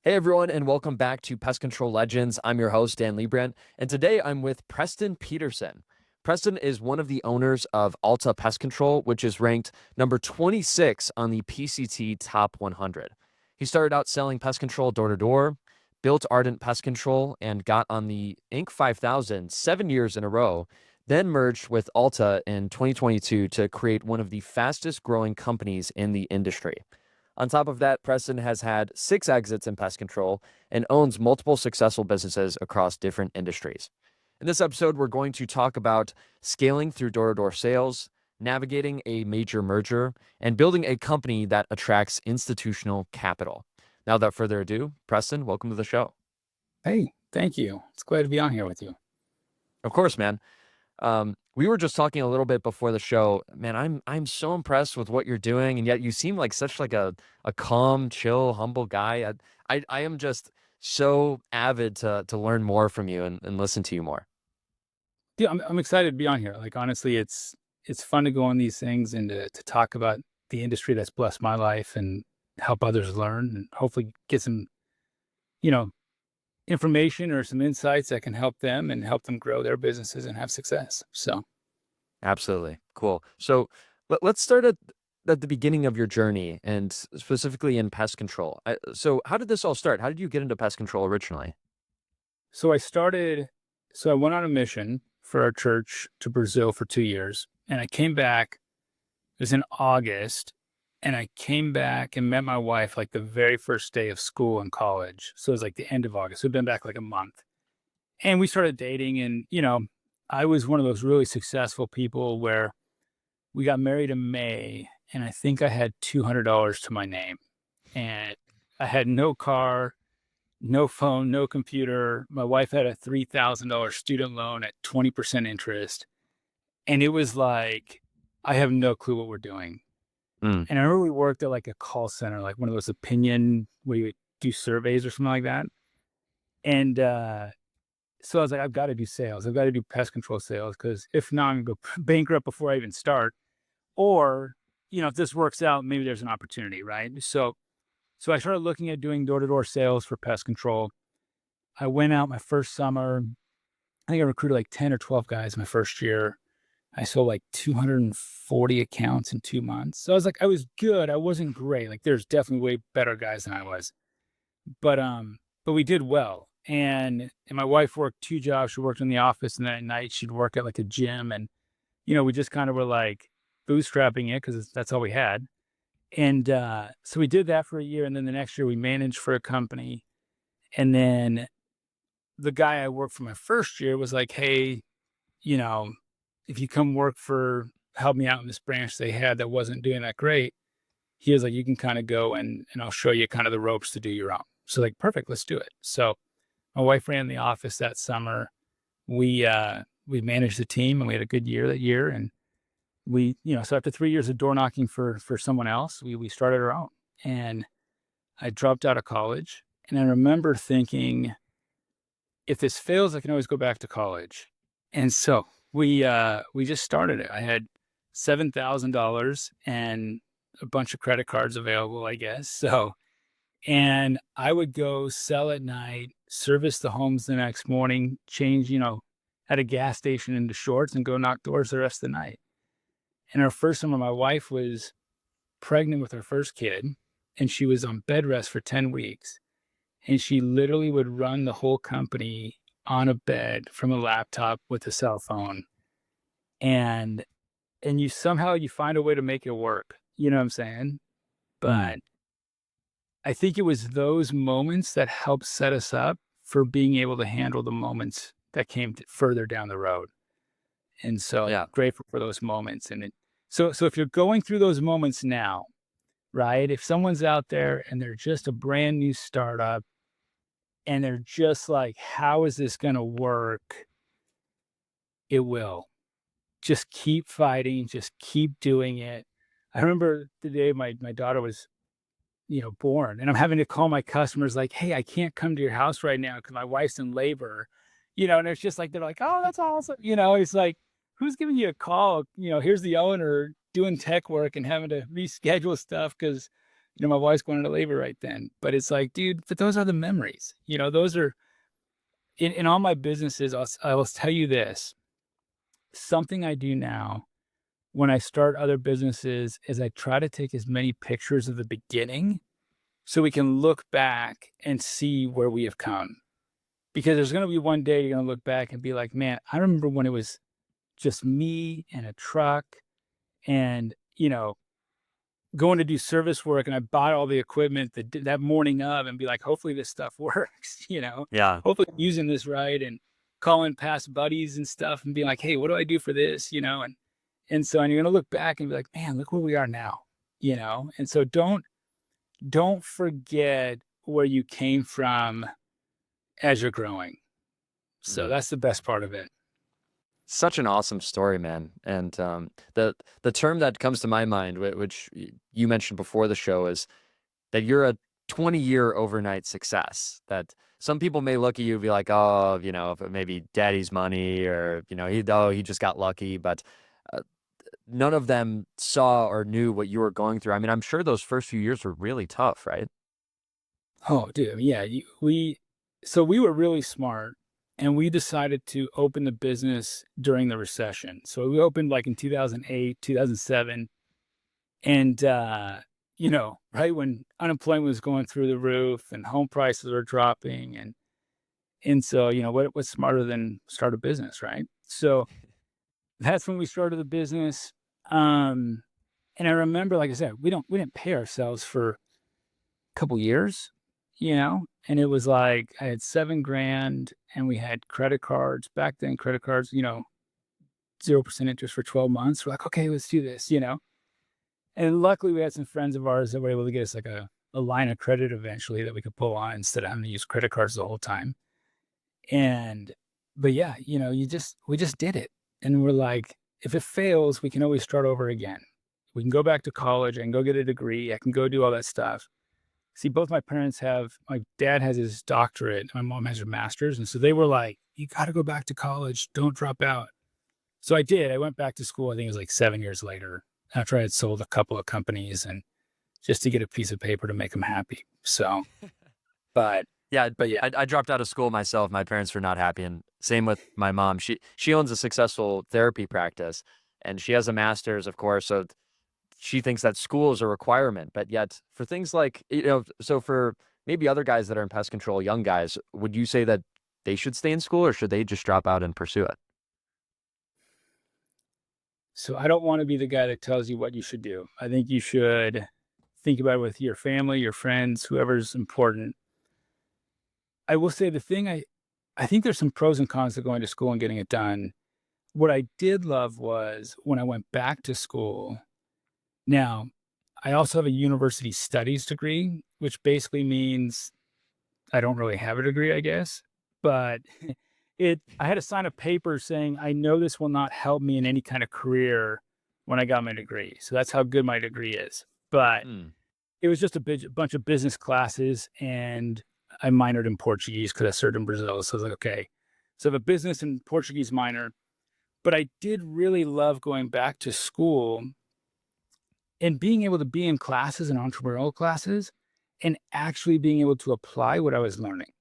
Hey everyone, and welcome back to Pest Control Legends. I'm your host, Dan Leibrandt, and today I'm with Preston Peterson. Preston is one of the owners of Alta Pest Control, which is ranked number 26 on the PCT Top 100. He started out selling pest control door to door, built Ardent Pest Control, and got on the Inc. 5000 7 years in a row, then merged with Alta in 2022 to create one of the fastest growing companies in the industry. On top of that, Preston has had 6 exits in pest control and owns multiple successful businesses across different industries. In this episode, we're going to talk about scaling through door-to-door sales, navigating a major merger, and building a company that attracts institutional capital. Now, without further ado, Preston, welcome to the show. Hey, thank you. It's glad to be on here with you. Of course, man. We were just talking a little bit before the show. Man, I'm so impressed with what you're doing, and yet you seem like such like a calm, chill, humble guy. I am just so avid to learn more from you and listen to you more. Yeah, I'm excited to be on here. Like honestly, it's fun to go on these things and to talk about the industry that's blessed my life and help others learn and hopefully get some, you know, information or some insights that can help them and help them grow their businesses and have success. So Absolutely. Cool. So let's start at the beginning of your journey and specifically in pest control. So how did this all start? How did you get into pest control originally? so I started so I went on a mission for our church to Brazil for 2 years and I came back. It was in August, and I came back and met my wife like the very first day of school in college. So it was like the end of August. We'd been back like a month. And we started dating. And, I was one of those really successful people where we got married in May, and I think I had $200 to my name. And I had no car, no phone, no computer. My wife had a $3,000 student loan at 20% interest. And it was like, I have no clue what we're doing. Mm, And I remember we worked at like a call center, like one of those opinion where you do surveys or something like that. And so I was like, I've got to do sales. I've got to do pest control sales because if not, I'm going to go bankrupt before I even start. Or, if this works out, maybe there's an opportunity, right? So I started looking at doing door to door sales for pest control. I went out my first summer. I think I recruited like 10 or 12 guys my first year. I sold like 240 accounts in 2 months. So I was like, I was good. I wasn't great. Like there's definitely way better guys than I was. But we did well. And my wife worked 2 jobs. She worked in the office and then at night she'd work at like a gym. And, we just kind of were like bootstrapping it because that's all we had. And so we did that for a year. And then the next year we managed for a company. And then the guy I worked for my first year was like, hey, you know, if you come help me out in this branch they had that wasn't doing that great, he was like, you can kind of go and I'll show you kind of the ropes to do your own. So like, perfect, let's do it. So my wife ran the office that summer. We managed the team and we had a good year that year. And so after 3 years of door knocking for someone else, we started our own. And I dropped out of college. And I remember thinking, if this fails, I can always go back to college. And so we just started it. I had $7,000 and a bunch of credit cards available, I guess. So, and I would go sell at night, service the homes the next morning, change, at a gas station into shorts and go knock doors the rest of the night. And our first summer, my wife was pregnant with her first kid and she was on bed rest for 10 weeks. And she literally would run the whole company on a bed from a laptop with a cell phone. And you find a way to make it work. You know what I'm saying? mm, But I think it was those moments that helped set us up for being able to handle the moments that came further down the road. And so yeah. grateful for those moments. So if you're going through those moments now, right? If someone's out there and they're just a brand new startup and they're just like, how is this going to work? It will. Just keep fighting, just keep doing it. I remember the day my daughter was, born, and I'm having to call my customers like, hey, I can't come to your house right now because my wife's in labor, and it's just like, they're like, oh, that's awesome. It's like, who's giving you a call? Here's the owner doing tech work and having to reschedule stuff because, My wife's going into labor right then. But it's like, dude, but those are the memories. Those are in all my businesses. I will tell you this. Something I do now when I start other businesses is I try to take as many pictures of the beginning so we can look back and see where we have come. Because there's going to be one day you're going to look back and be like, man, I remember when it was just me and a truck and, going to do service work, and I bought all the equipment that morning of and be like, hopefully this stuff works, Yeah. hopefully I'm using this right, and calling past buddies and stuff and being like, hey, what do I do for this? And so, and you're going to look back and be like, man, look where we are now, and so don't forget where you came from as you're growing. So Mm. that's the best part of it. Such an awesome story, man. And the term that comes to my mind, which you mentioned before the show, is that you're a 20-year overnight success. That some people may look at you and be like, oh, maybe daddy's money, or he just got lucky. But uh, none of them saw or knew what you were going through. I mean, I'm sure those first few years were really tough, right? Oh, dude, yeah, so we were really smart, and we decided to open the business during the recession. So we opened like in 2008, 2007, and right when unemployment was going through the roof and home prices were dropping, and so what's smarter than start a business, right? So that's when we started the business. Um, and I remember, like I said, we didn't pay ourselves for a couple years, and it was like I had 7 grand and we had credit cards. Back then, credit cards, 0% interest for 12 months. We're like, okay, let's do this. And luckily we had some friends of ours that were able to get us like a line of credit eventually that we could pull on instead of having to use credit cards the whole time. And but yeah, we just did it. And we're like, if it fails, we can always start over again. We can go back to college and go get a degree. I can go do all that stuff. See, both my parents my dad has his doctorate, my mom has her master's. And so they were like, you got to go back to college. Don't drop out. So I did. I went back to school. I think it was like 7 years later after I had sold a couple of companies and just to get a piece of paper to make them happy. So, but, Yeah, but yeah. I dropped out of school myself. My parents were not happy, and same with my mom. She owns a successful therapy practice, and she has a master's, of course. So she thinks that school is a requirement. But yet, for things like so for maybe other guys that are in pest control, young guys, would you say that they should stay in school, or should they just drop out and pursue it? So I don't want to be the guy that tells you what you should do. I think you should think about it with your family, your friends, whoever's important. I will say the thing I think there's some pros and cons to going to school and getting it done. What I did love was when I went back to school. Now, I also have a university studies degree, which basically means I don't really have a degree, I guess. But I had to sign a paper saying I know this will not help me in any kind of career when I got my degree. So that's how good my degree is. But Hmm. it was just a bunch of business classes, and I minored in Portuguese because I served in Brazil. So I was like, okay. So I have a business and Portuguese minor. But I did really love going back to school and being able to be in classes and entrepreneurial classes and actually being able to apply what I was learning.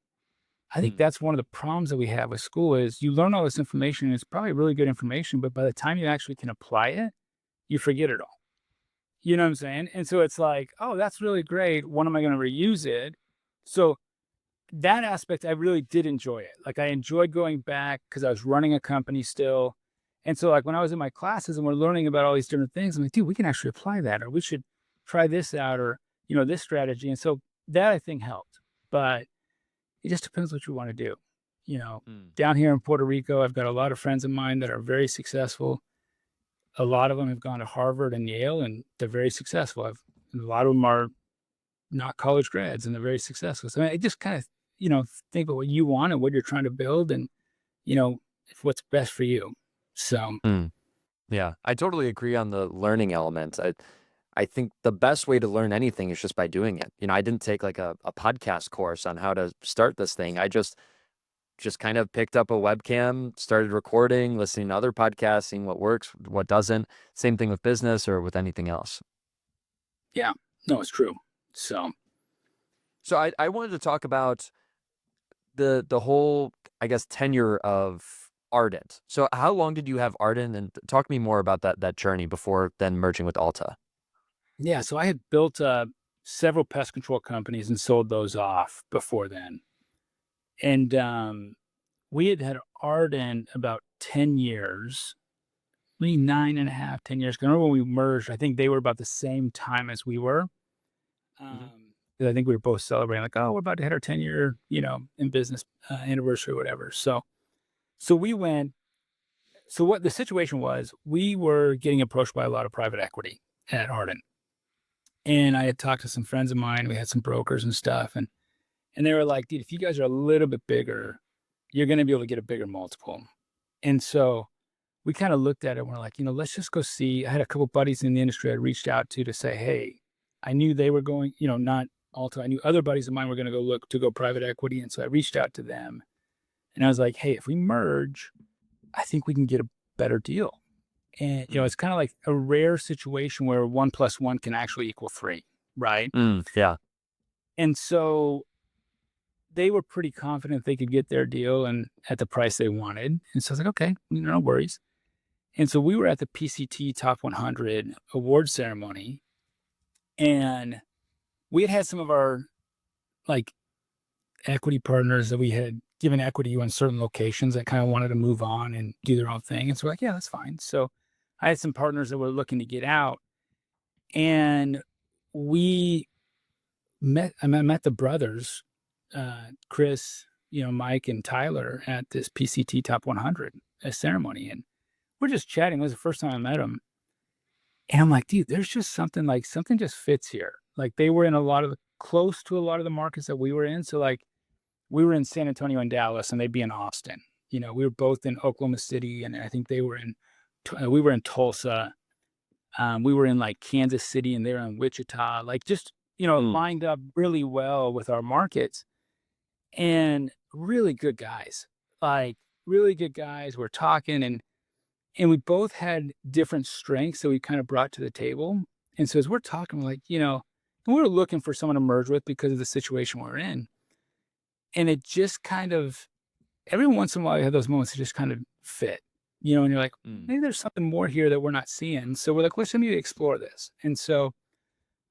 I think Hmm. that's one of the problems that we have with school is you learn all this information and it's probably really good information, but by the time you actually can apply it, you forget it all. You know what I'm saying? And so it's like, oh, that's really great. When am I going to reuse it? So that aspect, I really did enjoy it. Like I enjoyed going back because I was running a company still. And so like when I was in my classes and we're learning about all these different things, I'm like, dude, we can actually apply that, or we should try this out, or, this strategy. And so that I think helped. But it just depends what you want to do. You know, Hmm. Down here in Puerto Rico, I've got a lot of friends of mine that are very successful. A lot of them have gone to Harvard and Yale, and they're very successful. A lot of them are not college grads, and they're very successful. So I just kind of, think about what you want and what you're trying to build, and if what's best for you. So Hmm. Yeah, I totally agree on the learning element. I think the best way to learn anything is just by doing it. I didn't take like a podcast course on how to start this thing. I just kind of picked up a webcam, started recording, listening to other podcasts, seeing what works, what doesn't. Same thing with business or with anything else. yeah, no, it's true. So I wanted to talk about the whole, I guess, tenure of Ardent. So how long did you have Ardent, and talk to me more about that journey before then merging with Alta? yeah, so I had built several pest control companies and sold those off before then. And we had Ardent about 10 years, maybe 9.5, 10 years. 'Cause I remember when we merged, I think they were about the same time as we were. Mhm. 'Cause I think we were both celebrating, like, oh, we're about to hit our 10-year, in business anniversary or whatever. So we went. So what the situation was, we were getting approached by a lot of private equity at Ardent, and I had talked to some friends of mine. We had some brokers and stuff, and they were like, dude, if you guys are a little bit bigger, you're going to be able to get a bigger multiple. And so we kind of looked at it and we're like, let's just go see. I had a couple buddies in the industry I reached out to say, hey, I knew they were going, not Alta. I knew other buddies of mine were going to go private equity. And so I reached out to them and I was like, hey, if we merge, I think we can get a better deal. And, Mm. it's kind of like a rare situation where 1+1 can actually equal 3, right? Yeah. And so they were pretty confident they could get their deal and at the price they wanted. And so I was like, okay, no worries. And so we were at the PCT Top 100 award ceremony, and we had some of our like equity partners that we had given equity on certain locations that kind of wanted to move on and do their own thing. And so we're like, yeah, that's fine. So I had some partners that were looking to get out, and we I met the brothers, Chris, Mike and Tyler at this PCT Top 100 ceremony, and we're just chatting. It was the first time I met them. And I'm like, dude, there's just something just fits here. Like they were in close to a lot of the markets that we were in. So like we were in San Antonio and Dallas and they'd be in Austin. We were both in Oklahoma City and I think we were in Tulsa. We were in like Kansas City and they were in Wichita, like just, Mm. lined up really well with our markets and really good guys, like really good guys. We're talking and we both had different strengths that we kind of brought to the table. And so as we're talking, we're like, and we were looking for someone to merge with because of the situation we're in. And it just kind of, every once in a while, you have those moments that just kind of fit, and you're like, Mm. maybe there's something more here that we're not seeing. So we're like, let's maybe explore this. And so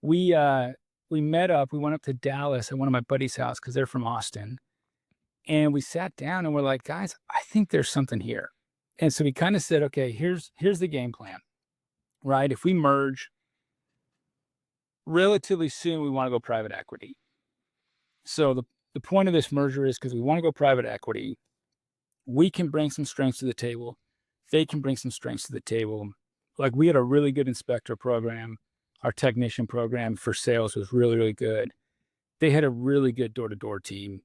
we met up, we went up to Dallas at one of my buddy's house because they're from Austin. And we sat down and we're like, guys, I think there's something here. And so we kind of said, okay, here's the game plan, right? If we merge relatively soon, we want to go private equity. So the point of this merger is because we want to go private equity, we can bring some strengths to the table. They can bring some strengths to the table. Like we had a really good inspector program. Our technician program for sales was really, really good. They had a really good door-to-door team.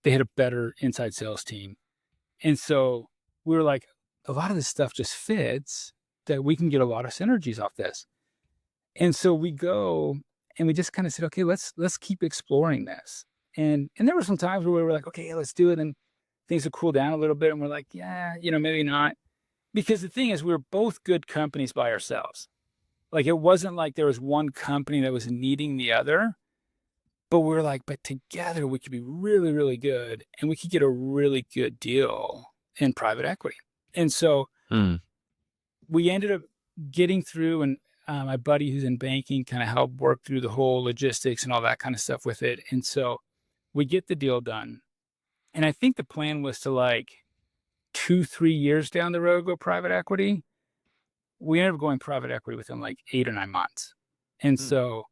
They had a better inside sales team. And so we were like, a lot of this stuff just fits that we can get a lot of synergies off this. And so we go and we just kind of said, okay, let's keep exploring this. And there were some times where we were like, okay, yeah, let's do it. And things would cool down a little bit. And we're like, yeah, maybe not. Because the thing is, we were both good companies by ourselves. Like it wasn't like there was one company that was needing the other. But we were like, but together we could be really, really good and we could get a really good deal in private equity. And so Mm. we ended up getting through, and my buddy who's in banking kind of helped work through the whole logistics and all that kind of stuff with it. And so we get the deal done. And I think the plan was to like 2-3 years down the road go private equity. We ended up going private equity within like 8 or 9 months. And Mm. so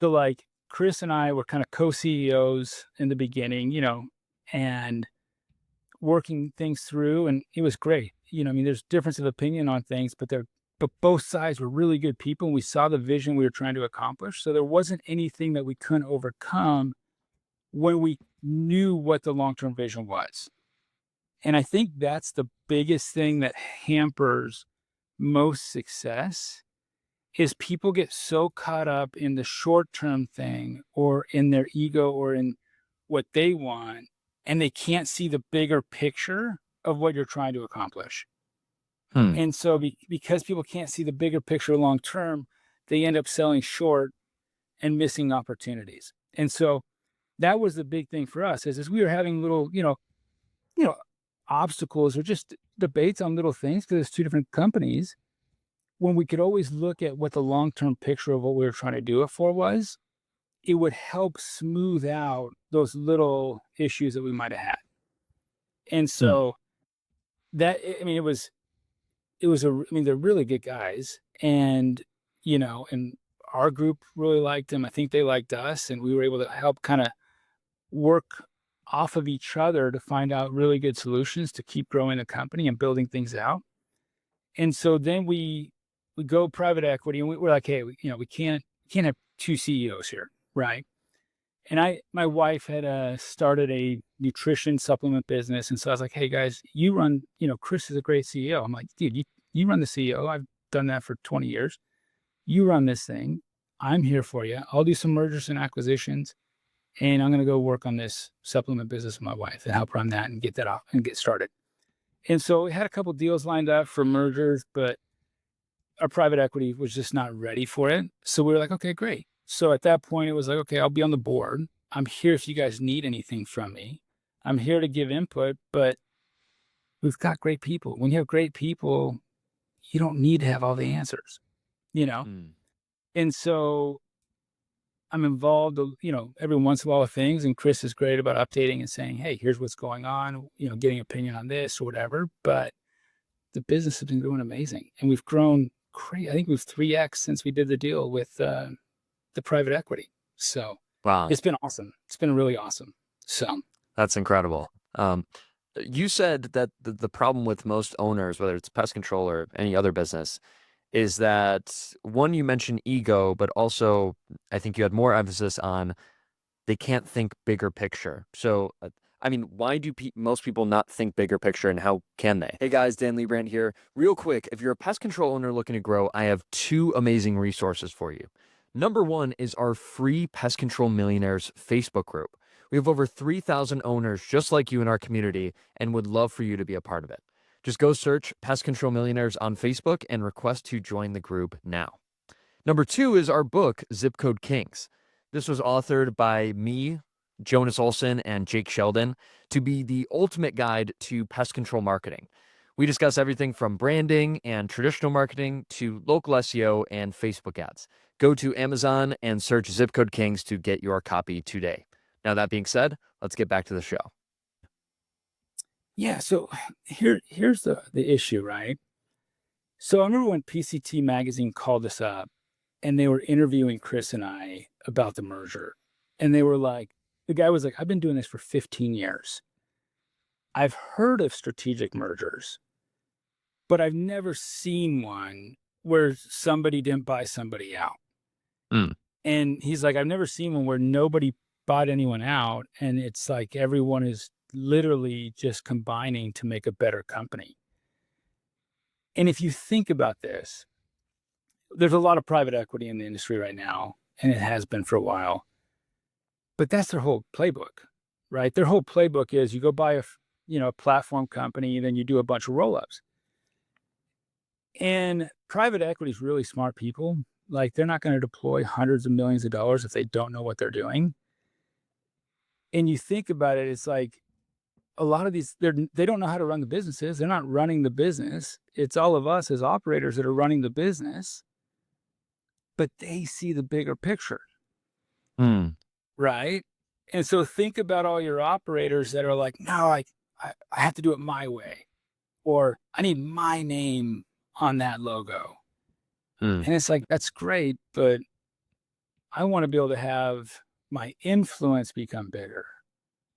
like Chris and I were kind of co-CEOs in the beginning, and working things through, and it was great. I mean, there's difference of opinion on things, but both sides were really good people. And we saw the vision we were trying to accomplish. So there wasn't anything that we couldn't overcome when we knew what the long-term vision was. And I think that's the biggest thing that hampers most success is people get so caught up in the short-term thing or in their ego or in what they want, and they can't see the bigger picture of what you're trying to accomplish. Hmm. And so because people can't see the bigger picture long term, they end up selling short and missing opportunities. And so that was the big thing for us is we were having little, obstacles or just debates on little things because it's two different companies when we could always look at what the long-term picture of what we were trying to do it for was, it would help smooth out those little issues that we might have had. And Mm. so they're really good guys. And, and our group really liked them. I think they liked us, and we were able to help kind of work off of each other to find out really good solutions to keep growing the company and building things out. And so then we go private equity, and we're like, hey, we can't have two CEOs here, right? And my wife had started a nutrition supplement business, and so I was like, hey guys, you run. Chris is a great CEO. I'm like, dude, you run the CEO. I've done that for 20 years. You run this thing. I'm here for you. I'll do some mergers and acquisitions, and I'm going to go work on this supplement business with my wife and help run that and get that off and get started. And so we had a couple deals lined up for mergers, but our private equity was just not ready for it. So we were like, okay, great. So at that point, it was like, okay, I'll be on the board. I'm here if you guys need anything from me. I'm here to give input, but we've got great people. When you have great people, you don't need to have all the answers, you know? Mm. And so I'm involved, every once in a while with things. And Chris is great about updating and saying, hey, here's what's going on, getting opinion on this or whatever. But the business has been doing amazing. And we've grown great. I think we've 3x since we did the deal with the private equity. So Wow, it's been awesome. It's been really awesome. So that's incredible. You said that the problem with most owners, whether it's pest control or any other business, is that one, you mentioned ego, but also I think you had more emphasis on they can't think bigger picture. So, I mean, why do most people not think bigger picture, and how can they? Hey guys, Dan Leibrandt here. Real quick, if you're a pest control owner looking to grow, I have two amazing resources for you. Number one is our free Pest Control Millionaires Facebook group. We have over 3,000 owners just like you in our community and would love for you to be a part of it. Just go search Pest Control Millionaires on Facebook and request to join the group now. Number two is our book, Zip Code Kings. This was authored by me, Jonas Olson, and Jake Sheldon to be the ultimate guide to pest control marketing. We discuss everything from branding and traditional marketing to local SEO and Facebook ads. Go to Amazon and search Zip Code Kings to get your copy today. Now, that being said, let's get back to the show. yeah, so here's the issue, right? So I remember when PCT magazine called us up and they were interviewing Chris and I about the merger. And they were like, the guy was like, I've been doing this for 15 years. I've heard of strategic mergers, but I've never seen one where somebody didn't buy somebody out. Mm. And he's like, I've never seen one where nobody bought anyone out. And it's like everyone is literally just combining to make a better company. And if you think about this, there's a lot of private equity in the industry right now, and it has been for a while. But that's their whole playbook, right? Their whole playbook is you go buy a platform company, then you do a bunch of roll-ups. And private equity is really smart people. Like, they're not going to deploy hundreds of millions of dollars if they don't know what they're doing. And you think about it, it's like a lot of these, they don't know how to run the businesses. They're not running the business. It's all of us as operators that are running the business, but they see the bigger picture. Mm. Right. And so think about all your operators that are like, no, I have to do it my way, or I need my name on that logo. Mm. And it's like, that's great, but I want to be able to have my influence become bigger.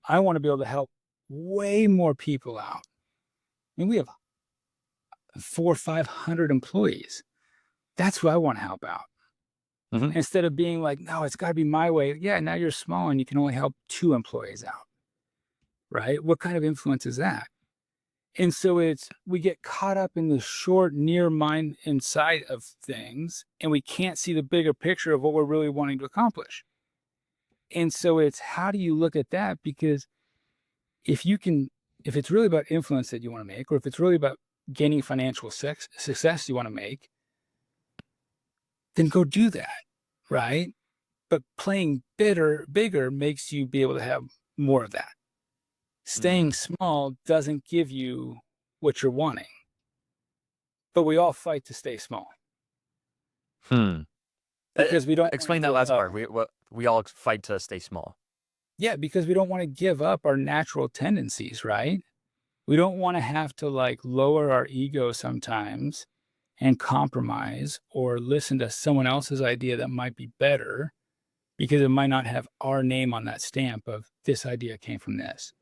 I want to be able to help way more people out. I mean, we have 400 or 500 employees. That's who I want to help out. Mm-hmm. Instead of being like, no, it's got to be my way. Yeah, now you're small and you can only help 2 employees out. Right? What kind of influence is that? And so we get caught up in the short, near mind inside of things, and we can't see the bigger picture of what we're really wanting to accomplish. And so it's, how do you look at that? Because if it's really about influence that you want to make, or if it's really about gaining financial success you want to make, then go do that. Right? But playing bigger makes you be able to have more of that. Staying small doesn't give you what you're wanting. But we all fight to stay small. Because we don't Explain that last part. We all fight to stay small. Yeah, because we don't want to give up our natural tendencies, right? We don't want to have to like lower our ego sometimes and compromise or listen to someone else's idea that might be better because it might not have our name on that stamp of this idea came from this.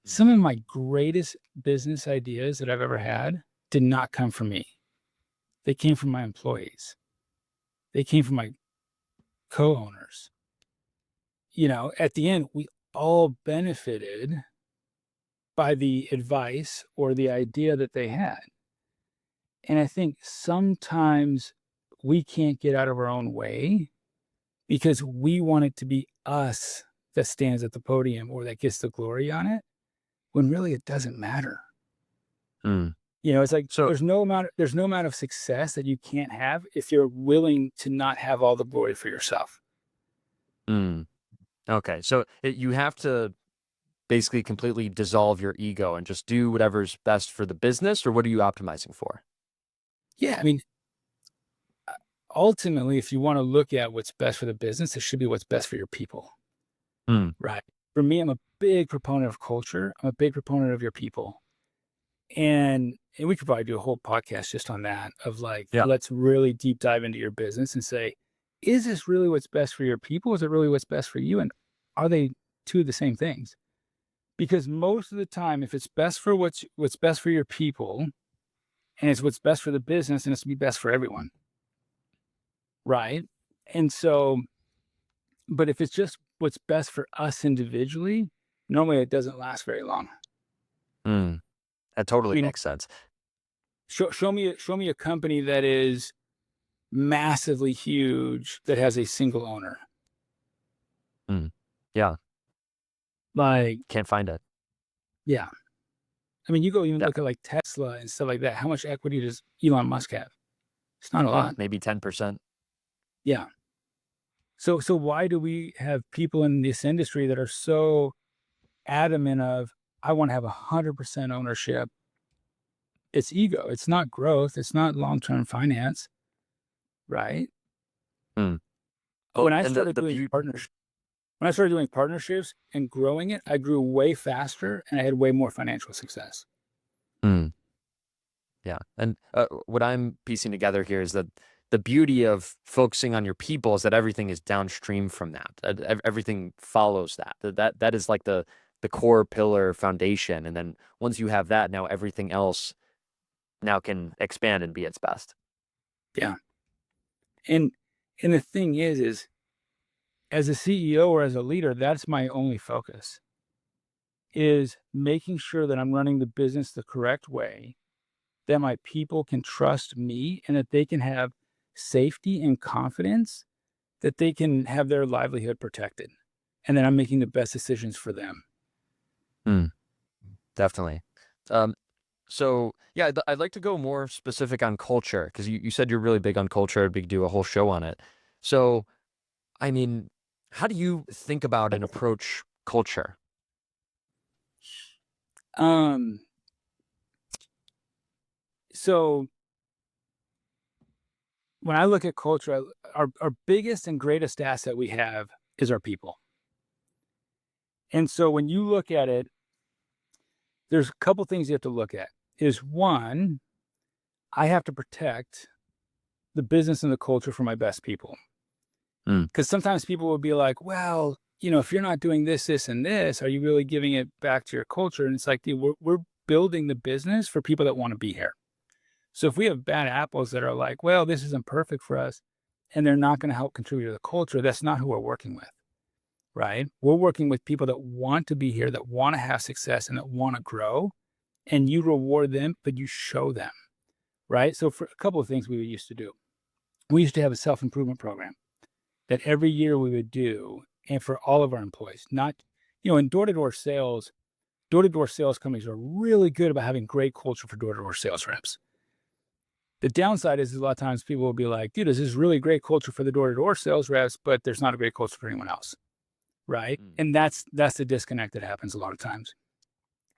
Some of my greatest business ideas that I've ever had did not come from me. They came from my employees. They came from my co-owners. You know, at the end, we all benefited by the advice or the idea that they had. And I think sometimes we can't get out of our own way because we want it to be us that stands at the podium or that gets the glory on it, when really it doesn't matter. You know, it's like there's no amount of success that you can't have if you're willing to not have all the glory for yourself. Okay, so you have to basically completely dissolve your ego and just do whatever's best for the business, or what are you optimizing for? Yeah, I mean, ultimately, if you want to look at what's best for the business, it should be what's best for your people. Right. For me, I'm a big proponent of culture. I'm a big proponent of your people. And we could probably do a whole podcast just on that of like, let's really deep dive into your business and say, is this really what's best for your people? Is it really what's best for you? And are they two of the same things? Because most of the time, if it's best for what's best for your people and it's what's best for the business, and it's to be best for everyone. Right. And so, but if it's just what's best for us individually, normally it doesn't last very long. That totally makes sense. Show me a company that is massively huge that has a single owner. Yeah. Like, can't find it. Yeah. I mean, you go even look at like Tesla and stuff like that. How much equity does Elon Musk have? It's not a lot. Maybe 10%. Yeah. So why do we have people in this industry that are so adamant of, I want to have 100% ownership? It's ego. It's not growth. It's not long-term finance. Right. When I started doing partnerships and growing it, I grew way faster and I had way more financial success. Yeah. And what I'm piecing together here is that the beauty of focusing on your people is that everything is downstream from that. Everything follows that. That is like the core pillar foundation. And then once you have that, now everything else now can expand and be its best. Yeah. And the thing is as a CEO or as a leader, that's my only focus, is making sure that I'm running the business the correct way, that my people can trust me and that they can have safety and confidence that they can have their livelihood protected, and that I'm making the best decisions for them. Definitely. So yeah, I'd like to go more specific on culture, because you said you're really big on culture, big, do a whole show on it. So, I mean, how do you think about and approach culture? So when I look at culture, our biggest and greatest asset we have is our people. And so when you look at it, there's a couple things you have to look at. Is one, I have to protect the business and the culture for my best people. Because sometimes people will be like, well, you know, if you're not doing this, this, and this, are you really giving it back to your culture? And it's like, dude, we're building the business for people that want to be here. So if we have bad apples that are like, well, this isn't perfect for us, and they're not going to help contribute to the culture, that's not who we're working with, right? We're working with people that want to be here, that want to have success, and that want to grow, and you reward them, but you show them, right? So for a couple of things we used to do, we used to have a self-improvement program that every year we would do, and for all of our employees, not, you know, in door-to-door sales companies are really good about having great culture for door-to-door sales reps. The downside is a lot of times people will be like, dude, this is really great culture for the door-to-door sales reps, but there's not a great culture for anyone else, right? Mm. And that's the disconnect that happens a lot of times.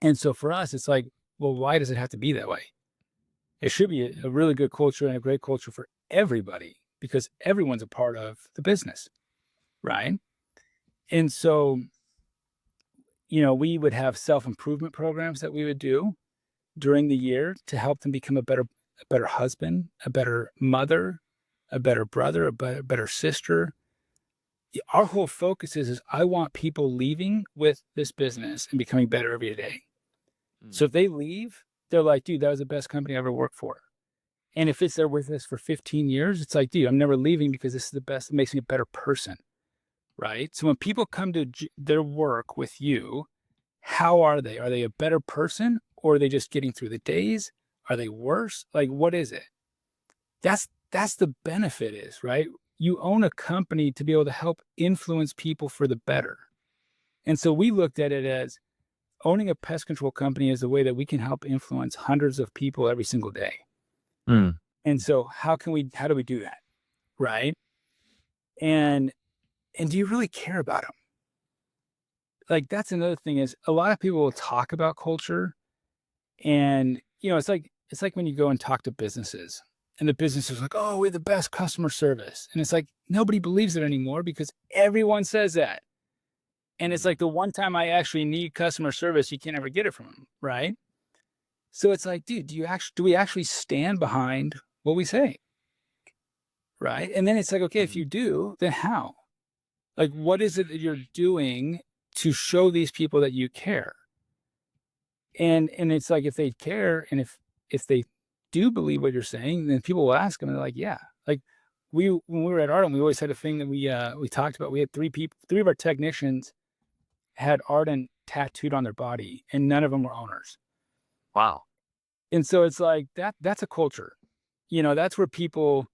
And so for us, it's like, well, why does it have to be that way? It should be a really good culture and a great culture for everybody because everyone's a part of the business, right? And so, we would have self-improvement programs that we would do during the year to help them become a better husband, a better mother, a better brother, a better sister. Our whole focus is I want people leaving with this business and becoming better every day. Mm. So if they leave, they're like, dude, that was the best company I ever worked for. And if it's there with us for 15 years, it's like, dude, I'm never leaving because this is the best. It makes me a better person, right? So when people come to their work with you, how are they? Are they a better person or are they just getting through the days? Are they worse? Like, what is it? That's the benefit is, right? You own a company to be able to help influence people for the better. And so we looked at it as owning a pest control company is the way that we can help influence hundreds of people every single day. Mm. And so how do we do that? Right. And do you really care about them? Like, that's another thing is a lot of people will talk about culture and, it's like when you go and talk to businesses and the business is like, oh, we have the best customer service. And it's like, nobody believes it anymore because everyone says that. And it's like the one time I actually need customer service, you can't ever get it from them. Right. So it's like, dude, do we actually stand behind what we say? Right. And then it's like, okay, if you do, then how? Like, what is it that you're doing to show these people that you care? And it's like, if they care and if they do believe what you're saying, then people will ask them and they're like, yeah. Like when we were at Ardent, we always had a thing that we talked about. We had three of our technicians had Ardent tattooed on their body and none of them were owners. Wow. And so it's like that's a culture. That's where people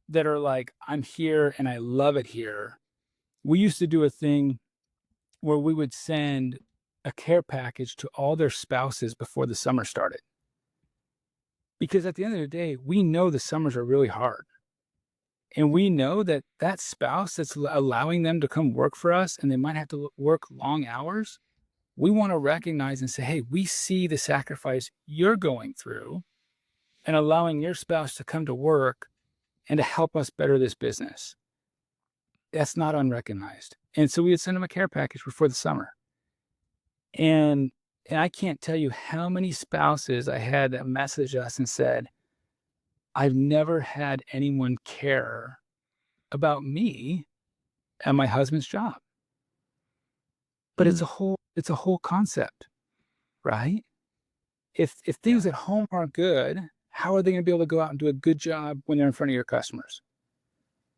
that are like, I'm here and I love it here. We used to do a thing where we would send a care package to all their spouses before the summer started. Because at the end of the day, we know the summers are really hard. And we know that that spouse that's allowing them to come work for us and they might have to work long hours, we want to recognize and say, hey, we see the sacrifice you're going through and allowing your spouse to come to work and to help us better this business. That's not unrecognized. And so we would send them a care package before the summer. And I can't tell you how many spouses I had that messaged us and said, I've never had anyone care about me and my husband's job. But it's a whole concept, right? If things at home aren't good, how are they going to be able to go out and do a good job when they're in front of your customers?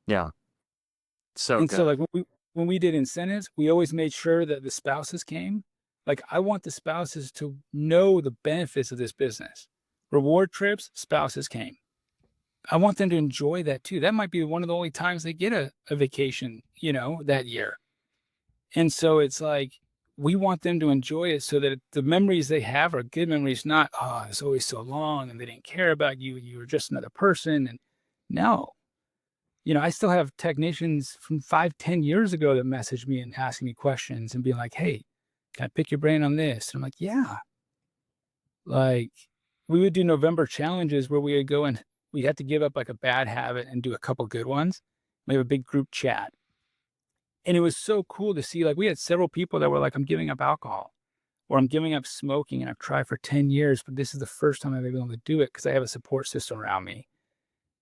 Yeah. So And so good. like when we did incentives, we always made sure that the spouses came. Like, I want the spouses to know the benefits of this business. Reward trips, spouses came. I want them to enjoy that too. That might be one of the only times they get a vacation, that year. And so it's like, we want them to enjoy it so that the memories they have are good memories, not, oh, it's always so long and they didn't care about you. You were just another person. And no, I still have technicians from 5, 10 years ago that message me and asking me questions and being like, hey, can I pick your brain on this? And I'm like, yeah. Like, we would do November challenges where we would go and we had to give up like a bad habit and do a couple good ones. We have a big group chat. And it was so cool to see, like, we had several people that were like, I'm giving up alcohol or I'm giving up smoking and I've tried for 10 years, but this is the first time I've been able to do it because I have a support system around me.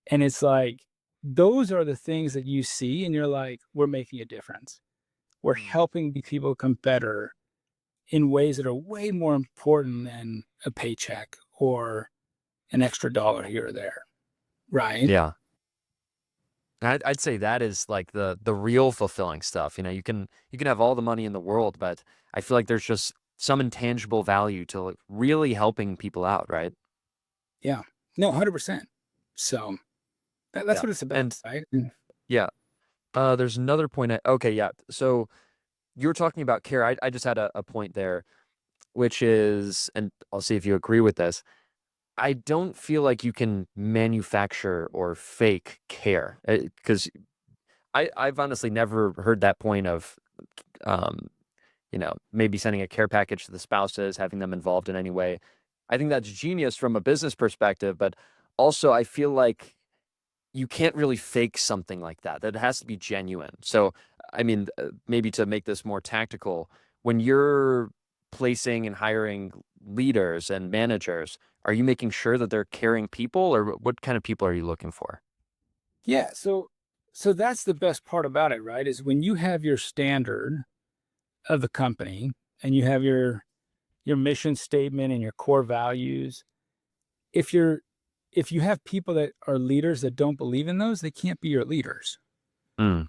And it's like, those are the things that you see and you're like, we're making a difference. We're helping people become better in ways that are way more important than a paycheck or an extra dollar here or there. Right. Yeah. I'd say that is like the real fulfilling stuff. You can have all the money in the world, but I feel like there's just some intangible value to like really helping people out, right? Yeah. No, 100%. So that's Yeah. what it's about. And Right. yeah, there's another point. Okay, yeah. So you were talking about care. I just had a point there, which is, and I'll see if you agree with this. I don't feel like you can manufacture or fake care, because I've honestly never heard that point of, um, maybe sending a care package to the spouses, having them involved in any way. I think that's genius from a business perspective, but also I feel like you can't really fake something like that. That has to be genuine. So, I mean, maybe to make this more tactical, when you're placing and hiring leaders and managers, are you making sure that they're caring people, or what kind of people are you looking for? Yeah. So that's the best part about it, right? Is when you have your standard of the company and you have your mission statement and your core values. If you're if you have people that are leaders that don't believe in those, they can't be your leaders, Mm,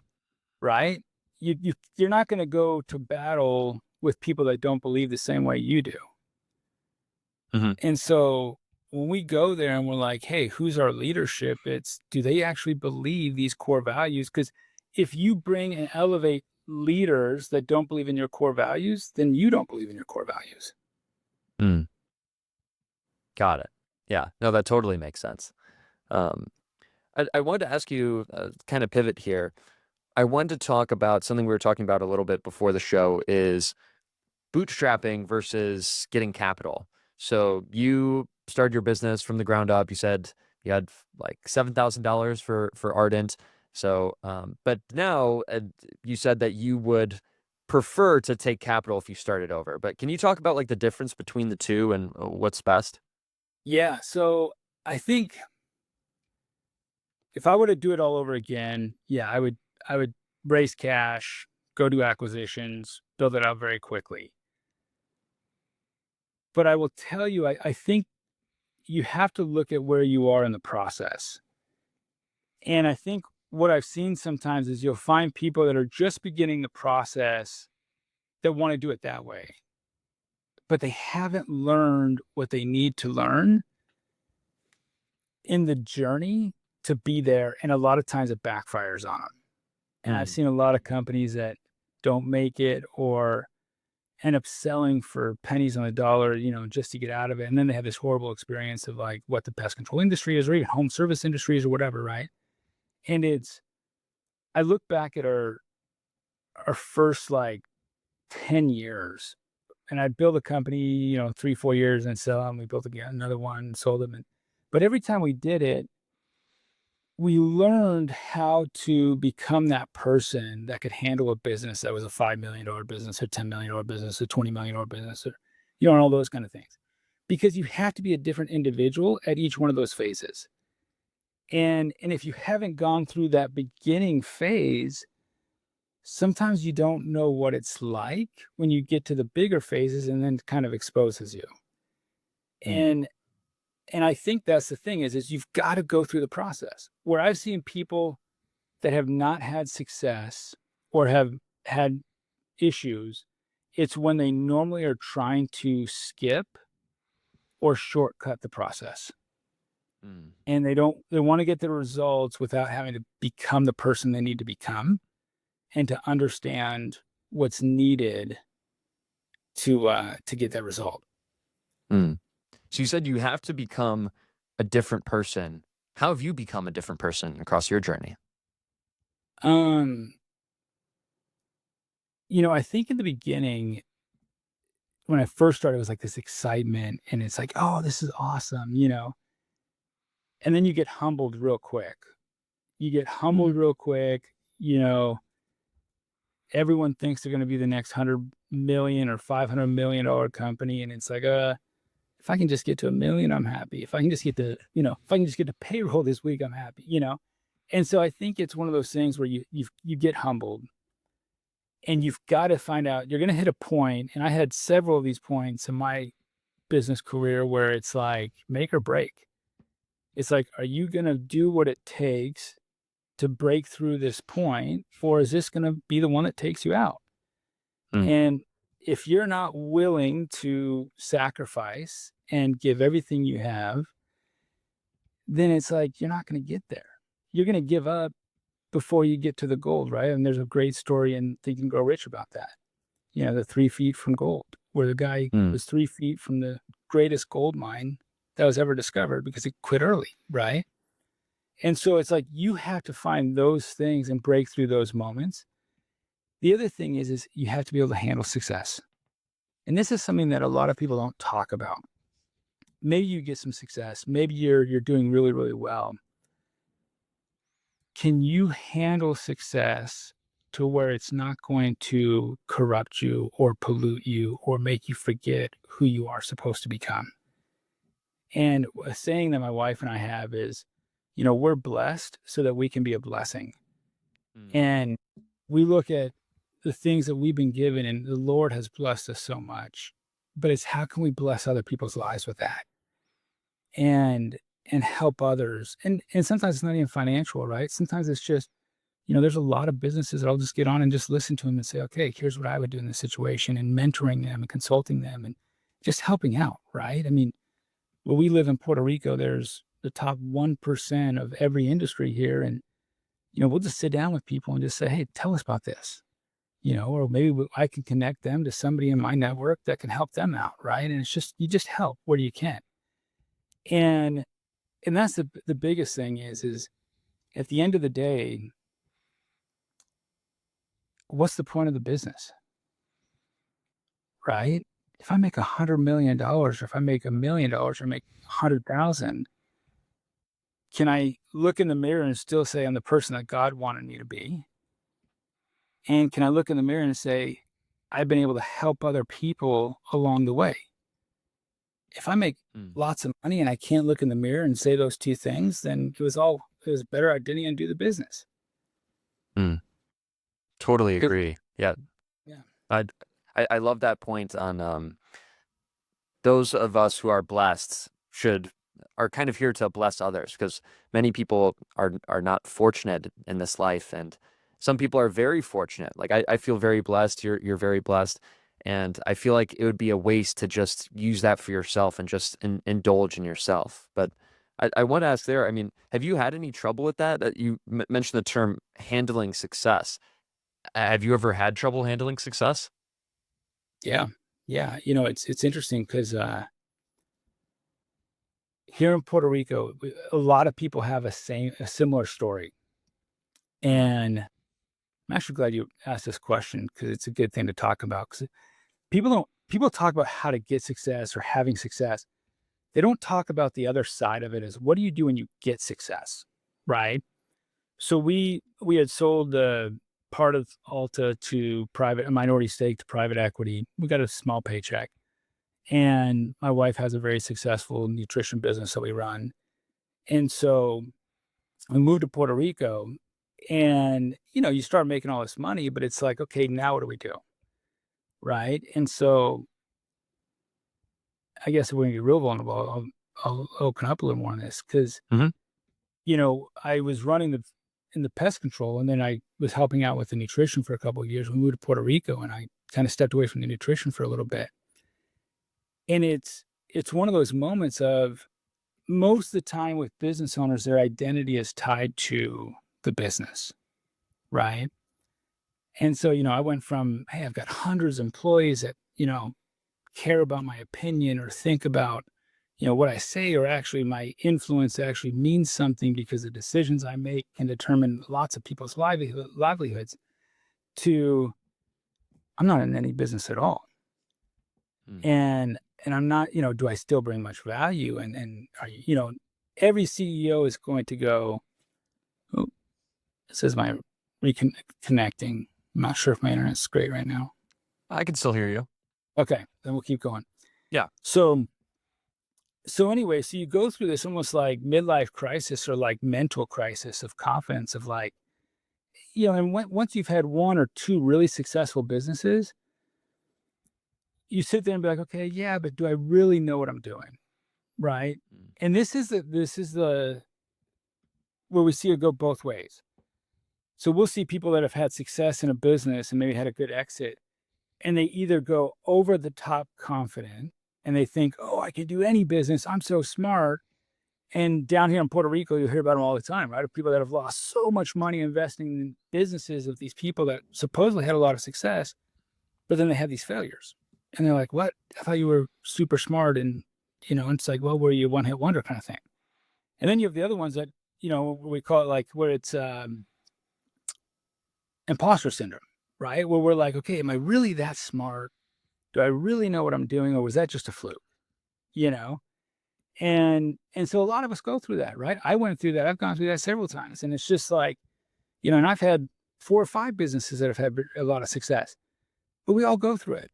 right? You're not going to go to battle with people that don't believe the same way you do. hmm And so when we go there and we're like, hey, who's our leadership? It's, do they actually believe these core values? Because if you bring and elevate leaders that don't believe in your core values, then you don't believe in your core values. mm, got it. Yeah, no, that totally makes sense. Um, I wanted to ask you, kind of pivot here. I wanted to talk about something we were talking about a little bit before the show is bootstrapping versus getting capital. So you started your business from the ground up. You said you had like $7,000 for Ardent. So, but now you said that you would prefer to take capital if you started over. But can you talk about like the difference between the two and what's best? Yeah. So I think if I were to do it all over again, yeah, I would raise cash, go do acquisitions, build it out very quickly. But I will tell you, I think you have to look at where you are in the process. And I think what I've seen sometimes is you'll find people that are just beginning the process that want to do it that way, but they haven't learned what they need to learn in the journey to be there. And a lot of times it backfires on them. And I've Mm, seen a lot of companies that don't make it or end up selling for pennies on the dollar, just to get out of it. And then they have this horrible experience of like what the pest control industry is, or even home service industries or whatever, right? And I look back at our first like 10 years and I'd build a company, 3, 4 years and sell them. We built again another one, sold them. But every time we did it, we learned how to become that person that could handle a business that was a $5 million business, a $10 million business, a $20 million business, or, and all those kind of things. Because you have to be a different individual at each one of those phases. And if you haven't gone through that beginning phase, sometimes you don't know what it's like when you get to the bigger phases and then it kind of exposes you. mm, And and I think that's the thing is you've got to go through the process. Where I've seen people that have not had success or have had issues, it's when they normally are trying to skip or shortcut the process. mm, And they want to get the results without having to become the person they need to become and to understand what's needed to get that result. mm. So you said you have to become a different person. How have you become a different person across your journey? Um, I think in the beginning, when I first started, it was like this excitement and it's like, oh, this is awesome. And then you get humbled real quick. You get humbled Mm, real quick. You know, everyone thinks they're going to be the next 100 million or $500 million company. And it's like, if I can just get to 1 million, I'm happy. If I can just get if I can just get to payroll this week, I'm happy. And so I think it's one of those things where you get humbled and you've got to find out you're going to hit a point. And I had several of these points in my business career where it's like make or break. It's like, are you going to do what it takes to break through this point, or is this going to be the one that takes you out? mm, And if you're not willing to sacrifice and give everything you have, then it's like you're not going to get there. You're going to give up before you get to the gold, right? And there's a great story in Think and Grow Rich about that. The 3 feet from gold, where the guy mm, was 3 feet from the greatest gold mine that was ever discovered because he quit early, right? And so it's like you have to find those things and break through those moments. The other thing is you have to be able to handle success. And this is something that a lot of people don't talk about. Maybe you get some success. Maybe you're doing really, really well. Can you handle success to where it's not going to corrupt you or pollute you or make you forget who you are supposed to become? And a saying that my wife and I have is, we're blessed so that we can be a blessing. Mm. And we look at the things that we've been given, and the Lord has blessed us so much, but it's how can we bless other people's lives with that and help others. And sometimes it's not even financial, right? Sometimes it's just, there's a lot of businesses that I'll just get on and just listen to them and say, okay, here's what I would do in this situation, and mentoring them and consulting them and just helping out, right? I mean, well, we live in Puerto Rico. There's the top 1% of every industry here. And, we'll just sit down with people and just say, hey, tell us about this, or maybe I can connect them to somebody in my network that can help them out, right? And it's just, you just help where you can. And that's the biggest thing is at the end of the day, what's the point of the business, right? If I make $100 million, or if I make $1 million, or make 100,000, can I look in the mirror and still say I'm the person that God wanted me to be? And can I look in the mirror and say, I've been able to help other people along the way? If I make Mm. lots of money and I can't look in the mirror and say those two things, then it was better I didn't even do the business. Mm. Totally 'Cause- agree. Yeah. Yeah. I love that point on those of us who are blessed are kind of here to bless others, because many people are not fortunate in this life, and some people are very fortunate. Like I feel very blessed. You're very blessed, and I feel like it would be a waste to just use that for yourself and just indulge in yourself. But I want to ask there. I mean, have you had any trouble with that? That you mentioned the term handling success. Have you ever had trouble handling success? Yeah. Yeah. It's interesting because here in Puerto Rico, a lot of people have a similar story. Mm. And I'm actually glad you asked this question because it's a good thing to talk about. Because people talk about how to get success or having success. They don't talk about the other side of it is what do you do when you get success, right? So we had sold part of Alta to a minority stake to private equity. We got a small paycheck. And my wife has a very successful nutrition business that we run. And so we moved to Puerto Rico and, you start making all this money, but it's like, okay, now what do we do? Right. And so I guess if we're going to get real vulnerable, I'll open up a little more on this because, Hmm. I was running in the pest control and then I was helping out with the nutrition for a couple of years. We moved to Puerto Rico and I kind of stepped away from the nutrition for a little bit. And it's one of those moments of most of the time with business owners, their identity is tied to the business, right? And so, I went from, hey, I've got hundreds of employees that, care about my opinion or think about, what I say, or actually my influence actually means something because the decisions I make can determine lots of people's livelihoods, to I'm not in any business at all. Mm. And I'm not, do I still bring much value? And are every CEO is going to go, oh, this is my reconnecting. I'm not sure if my internet's great right now. I can still hear you. Okay, then we'll keep going. Yeah. So anyway, so you go through this almost like midlife crisis or like mental crisis of confidence of like, and once you've had one or two really successful businesses, you sit there and be like, okay, yeah, but do I really know what I'm doing? Right. Mm. And this is the where we see it go both ways. So we'll see people that have had success in a business and maybe had a good exit, and they either go over the top confident and they think, oh, I can do any business. I'm so smart. And down here in Puerto Rico, you hear about them all the time, right? Of people that have lost so much money investing in businesses of these people that supposedly had a lot of success, but then they had these failures. And they're like, what? I thought you were super smart and and it's like, well, where you one hit wonder kind of thing. And then you have the other ones that, we call it like where it's imposter syndrome, right? Where we're like, okay, am I really that smart? Do I really know what I'm doing? Or was that just a fluke? And so a lot of us go through that, right? I went through that. I've gone through that several times. And it's just like, and I've had 4 or 5 businesses that have had a lot of success, but we all go through it.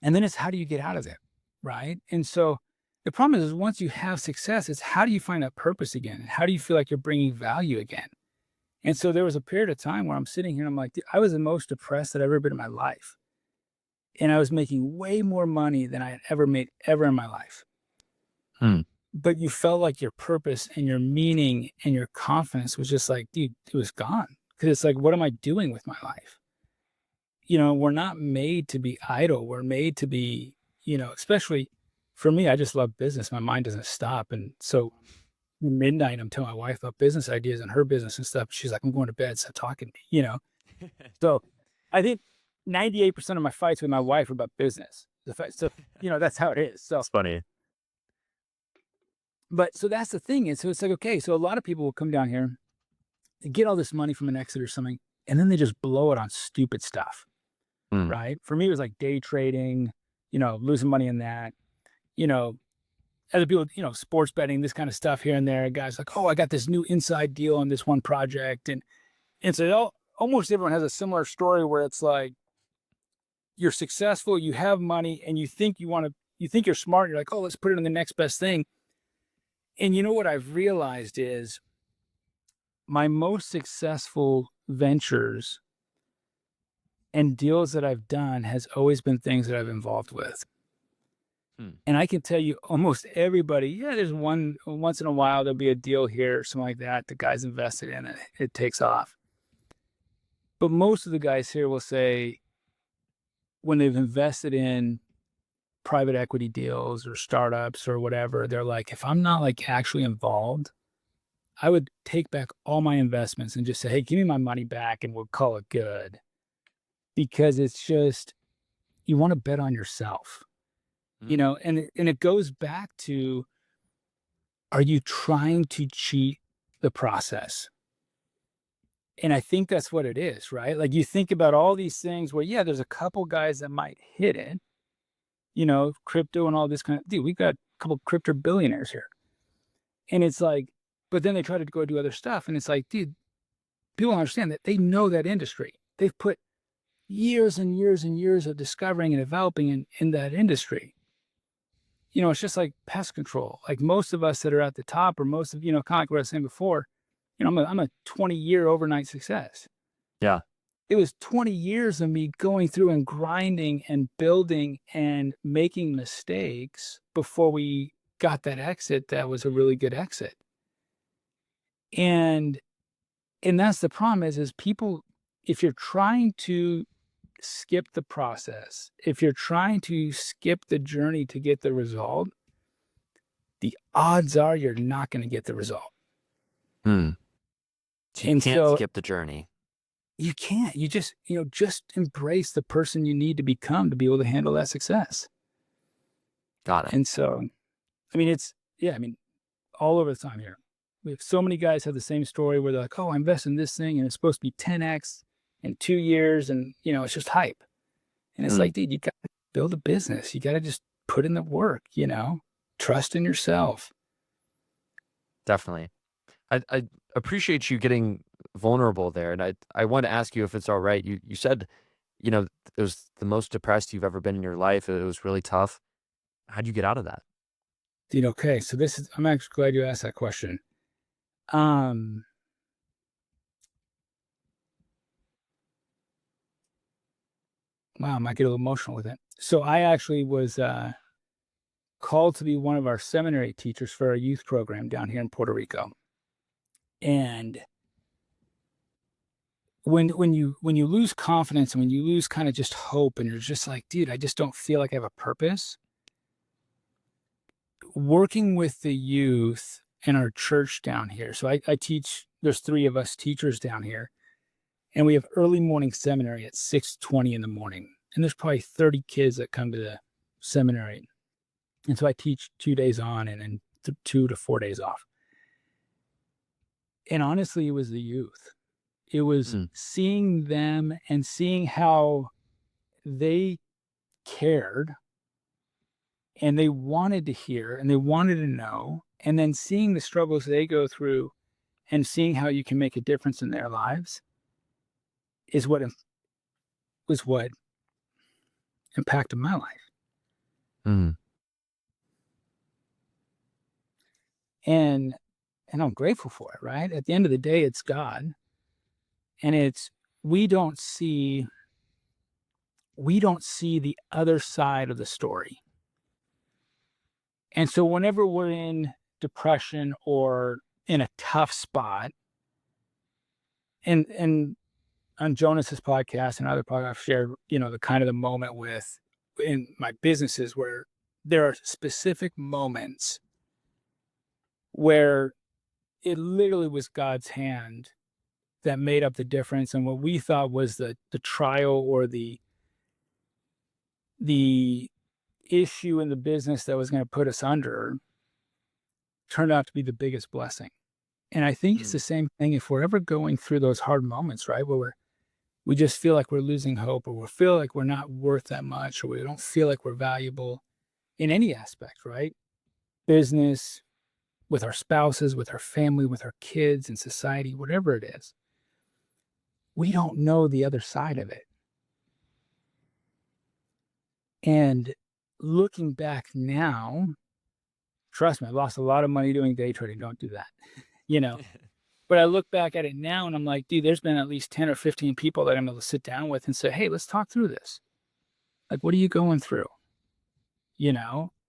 And then it's how do you get out of it, right? And so the problem is once you have success, it's how do you find that purpose again? How do you feel like you're bringing value again? And so there was a period of time where I'm sitting here and I'm like, I was the most depressed that I've ever been in my life. And I was making way more money than I had ever made ever in my life. But you felt like your purpose and your meaning and your confidence was just like, dude, it was gone. Because it's like, what am I doing with my life? We're not made to be idle. We're made to be, especially for me, I just love business. My mind doesn't stop. And so midnight, I'm telling my wife about business ideas and her business and stuff. She's like, I'm going to bed. Stop talking to me, So I think 98% of my fights with my wife are about business. So, that's how it is. So It's funny. But so that's the thing is, so it's like, okay, so a lot of people will come down here and get all this money from an exit or something, and then they just blow it on stupid stuff, right? For me, it was like day trading, losing money in that, other people, sports betting, this kind of stuff here and there. Guys like, oh, I got this new inside deal on this one project. And so almost everyone has a similar story where it's like, you're successful, you have money, and you think you're smart. You're like, oh, let's put it on the next best thing. And what I've realized is my most successful ventures and deals that I've done has always been things that I've involved with. And I can tell you almost everybody, there's once in a while, there'll be a deal here or something like that. The guy's invested in it. It takes off. But most of the guys here will say when they've invested in private equity deals or startups or whatever, they're like, if I'm not like actually involved, I would take back all my investments and just say, hey, give me my money back and we'll call it good. Because it's just, you want to bet on yourself, and it goes back to, are you trying to cheat the process? And I think that's what it is, right? Like you think about all these things where, there's a couple guys that might hit it, crypto and all this kind of, dude, we've got a couple of crypto billionaires here. And it's like, but then they try to go do other stuff. And it's like, dude, people don't understand that they know that industry. They've put years and years and years of discovering and developing in that industry. It's just like pest control. Like most of us that are at the top or most of, kind of like what I was saying before, I'm a 20-year overnight success. Yeah. It was 20 years of me going through and grinding and building and making mistakes before we got that exit that was a really good exit. And that's the problem is people, if you're trying to skip the process, if you're trying to skip the journey to get the result, the odds are you're not going to get the result. So you can't skip the journey. You can't. You just, just embrace the person you need to become to be able to handle that success. Got it. And so, it's, all over the time here. We have so many guys have the same story where they're like, oh, I invest in this thing and it's supposed to be 10x in 2 years. And, it's just hype. And it's like, dude, you got to build a business. You got to just put in the work, trust in yourself. Definitely. I appreciate you getting vulnerable there. And I want to ask you if it's all right. You said, it was the most depressed you've ever been in your life. It was really tough. How'd you get out of that? Dude, okay. So I'm actually glad you asked that question. Wow, I might get a little emotional with it. So I actually was called to be one of our seminary teachers for our youth program down here in Puerto Rico. And when you lose confidence and when you lose kind of just hope and you're just like, dude, I just don't feel like I have a purpose. Working with the youth in our church down here. So I teach, there's 3 of us teachers down here. And we have early morning seminary at 6:20 in the morning. And there's probably 30 kids that come to the seminary. And so I teach 2 days on and then 2 to 4 days off. And honestly, it was the youth. It was Mm. seeing them and seeing how they cared and they wanted to hear and they wanted to know, and then seeing the struggles they go through and seeing how you can make a difference in their lives is what impacted my life. Mm. And I'm grateful for it, right? At the end of the day, it's God. And we don't see the other side of the story. And so whenever we're in depression or in a tough spot, and on Jonas's podcast and other podcasts, I've shared, the kind of the moment in my businesses where there are specific moments where it literally was God's hand that made up the difference. And what we thought was the trial or the issue in the business that was going to put us under turned out to be the biggest blessing. And I think it's the Mm. same thing if we're ever going through those hard moments, right? Where we just feel like we're losing hope, or we feel like we're not worth that much, or we don't feel like we're valuable in any aspect, right? Business, with our spouses, with our family, with our kids, in society, whatever it is. We don't know the other side of it. And looking back now, trust me, I lost a lot of money doing day trading. Don't do that, you know. But I look back at it now and I'm like, dude, there's been at least 10 or 15 people that I'm able to sit down with and say, hey, let's talk through this. Like, what are you going through?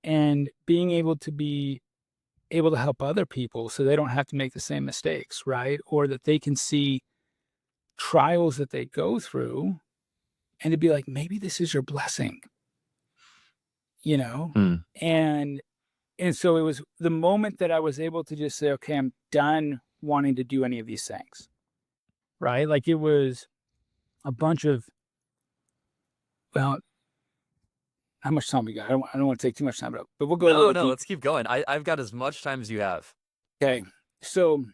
And being able to help other people so they don't have to make the same mistakes, right? Or that they can see trials that they go through and to be like, maybe this is your blessing, you know? Mm. And so it was the moment that I was able to just say, okay, I'm done wanting to do any of these things, right? Like it was a bunch of, well, how much time we got? I don't want to take too much time, but we'll go a little No, bit no, deep. let's keep going. I've got as much time as you have. Okay. So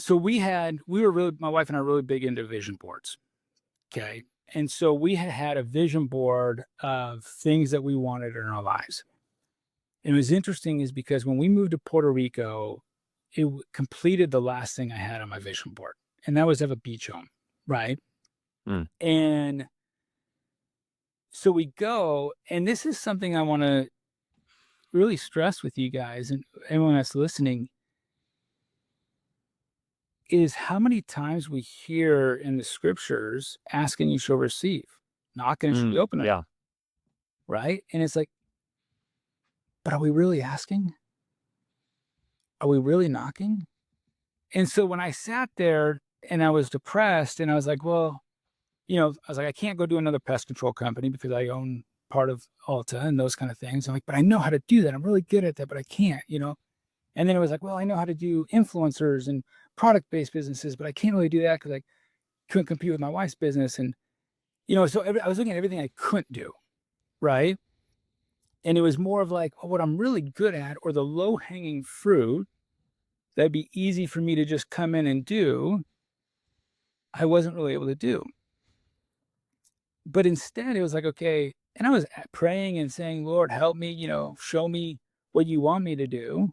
my wife and I were really big into vision boards. Okay. And so we had a vision board of things that we wanted in our lives. And it was interesting is because when we moved to Puerto Rico, it completed the last thing I had on my vision board. And that was to have a beach home. Right. Mm. And so we go, and this is something I want to really stress with you guys and everyone that's listening, is how many times we hear in the scriptures, ask and you shall receive, knock and it shall be open, Yeah. right? And it's like, but are we really asking? Are we really knocking? And so when I sat there and I was depressed and I was like, well, I was like, I can't go do another pest control company because I own part of Alta and those kind of things. I'm like, but I know how to do that. I'm really good at that, but I can't, And then it was like, well, I know how to do influencers and product-based businesses, but I can't really do that because I couldn't compete with my wife's business. And, so I was looking at everything I couldn't do, right? And it was more of like, oh, what I'm really good at, or the low-hanging fruit that'd be easy for me to just come in and do, I wasn't really able to do. But instead, it was like, okay, and I was praying and saying, Lord, help me, show me what you want me to do.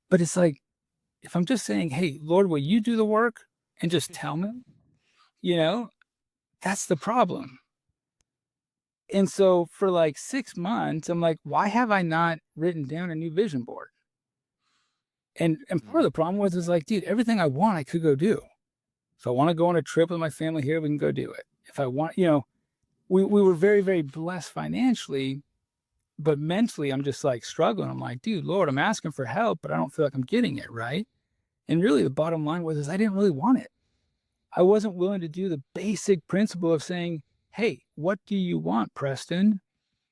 But it's like, if I'm just saying, hey, Lord, will you do the work and just tell me, that's the problem. And so for like 6 months, I'm like, why have I not written down a new vision board? And part of the problem was like, dude, everything I want, I could go do. If I want to go on a trip with my family here, we can go do it. If I want, we were very, very blessed financially, but mentally, I'm just like struggling. I'm like, dude, Lord, I'm asking for help, but I don't feel like I'm getting it, right? And really, the bottom line was I didn't really want it. I wasn't willing to do the basic principle of saying, hey, what do you want, Preston?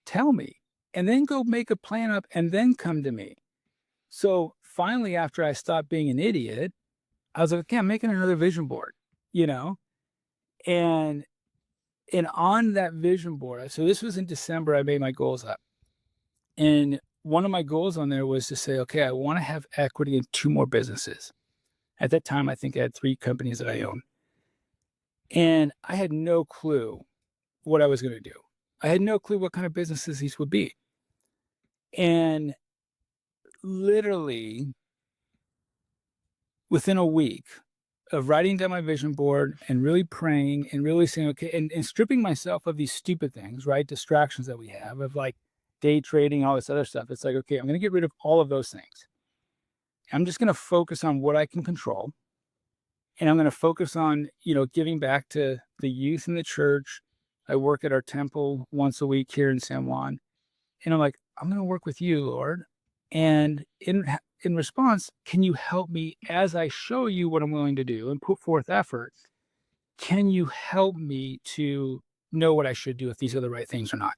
Tell me. And then go make a plan up and then come to me. So finally, after I stopped being an idiot, I was like, okay, I'm making another vision board, and And on that vision board, so this was in December, I made my goals up. And one of my goals on there was to say, okay, I want to have equity in 2 more businesses. At that time, I think I had 3 companies that I owned. And I had no clue what I was going to do. I had no clue what kind of businesses these would be. And literally within a week of writing down my vision board and really praying and really saying, okay, and stripping myself of these stupid things, right? Distractions that we have of like day trading, all this other stuff. It's like, okay, I'm going to get rid of all of those things. I'm just going to focus on what I can control. And I'm going to focus on, giving back to the youth in the church. I work at our temple once a week here in San Juan. And I'm like, I'm going to work with you, Lord. And in response, can you help me as I show you what I'm willing to do and put forth effort? Can you help me to know what I should do if these are the right things or not?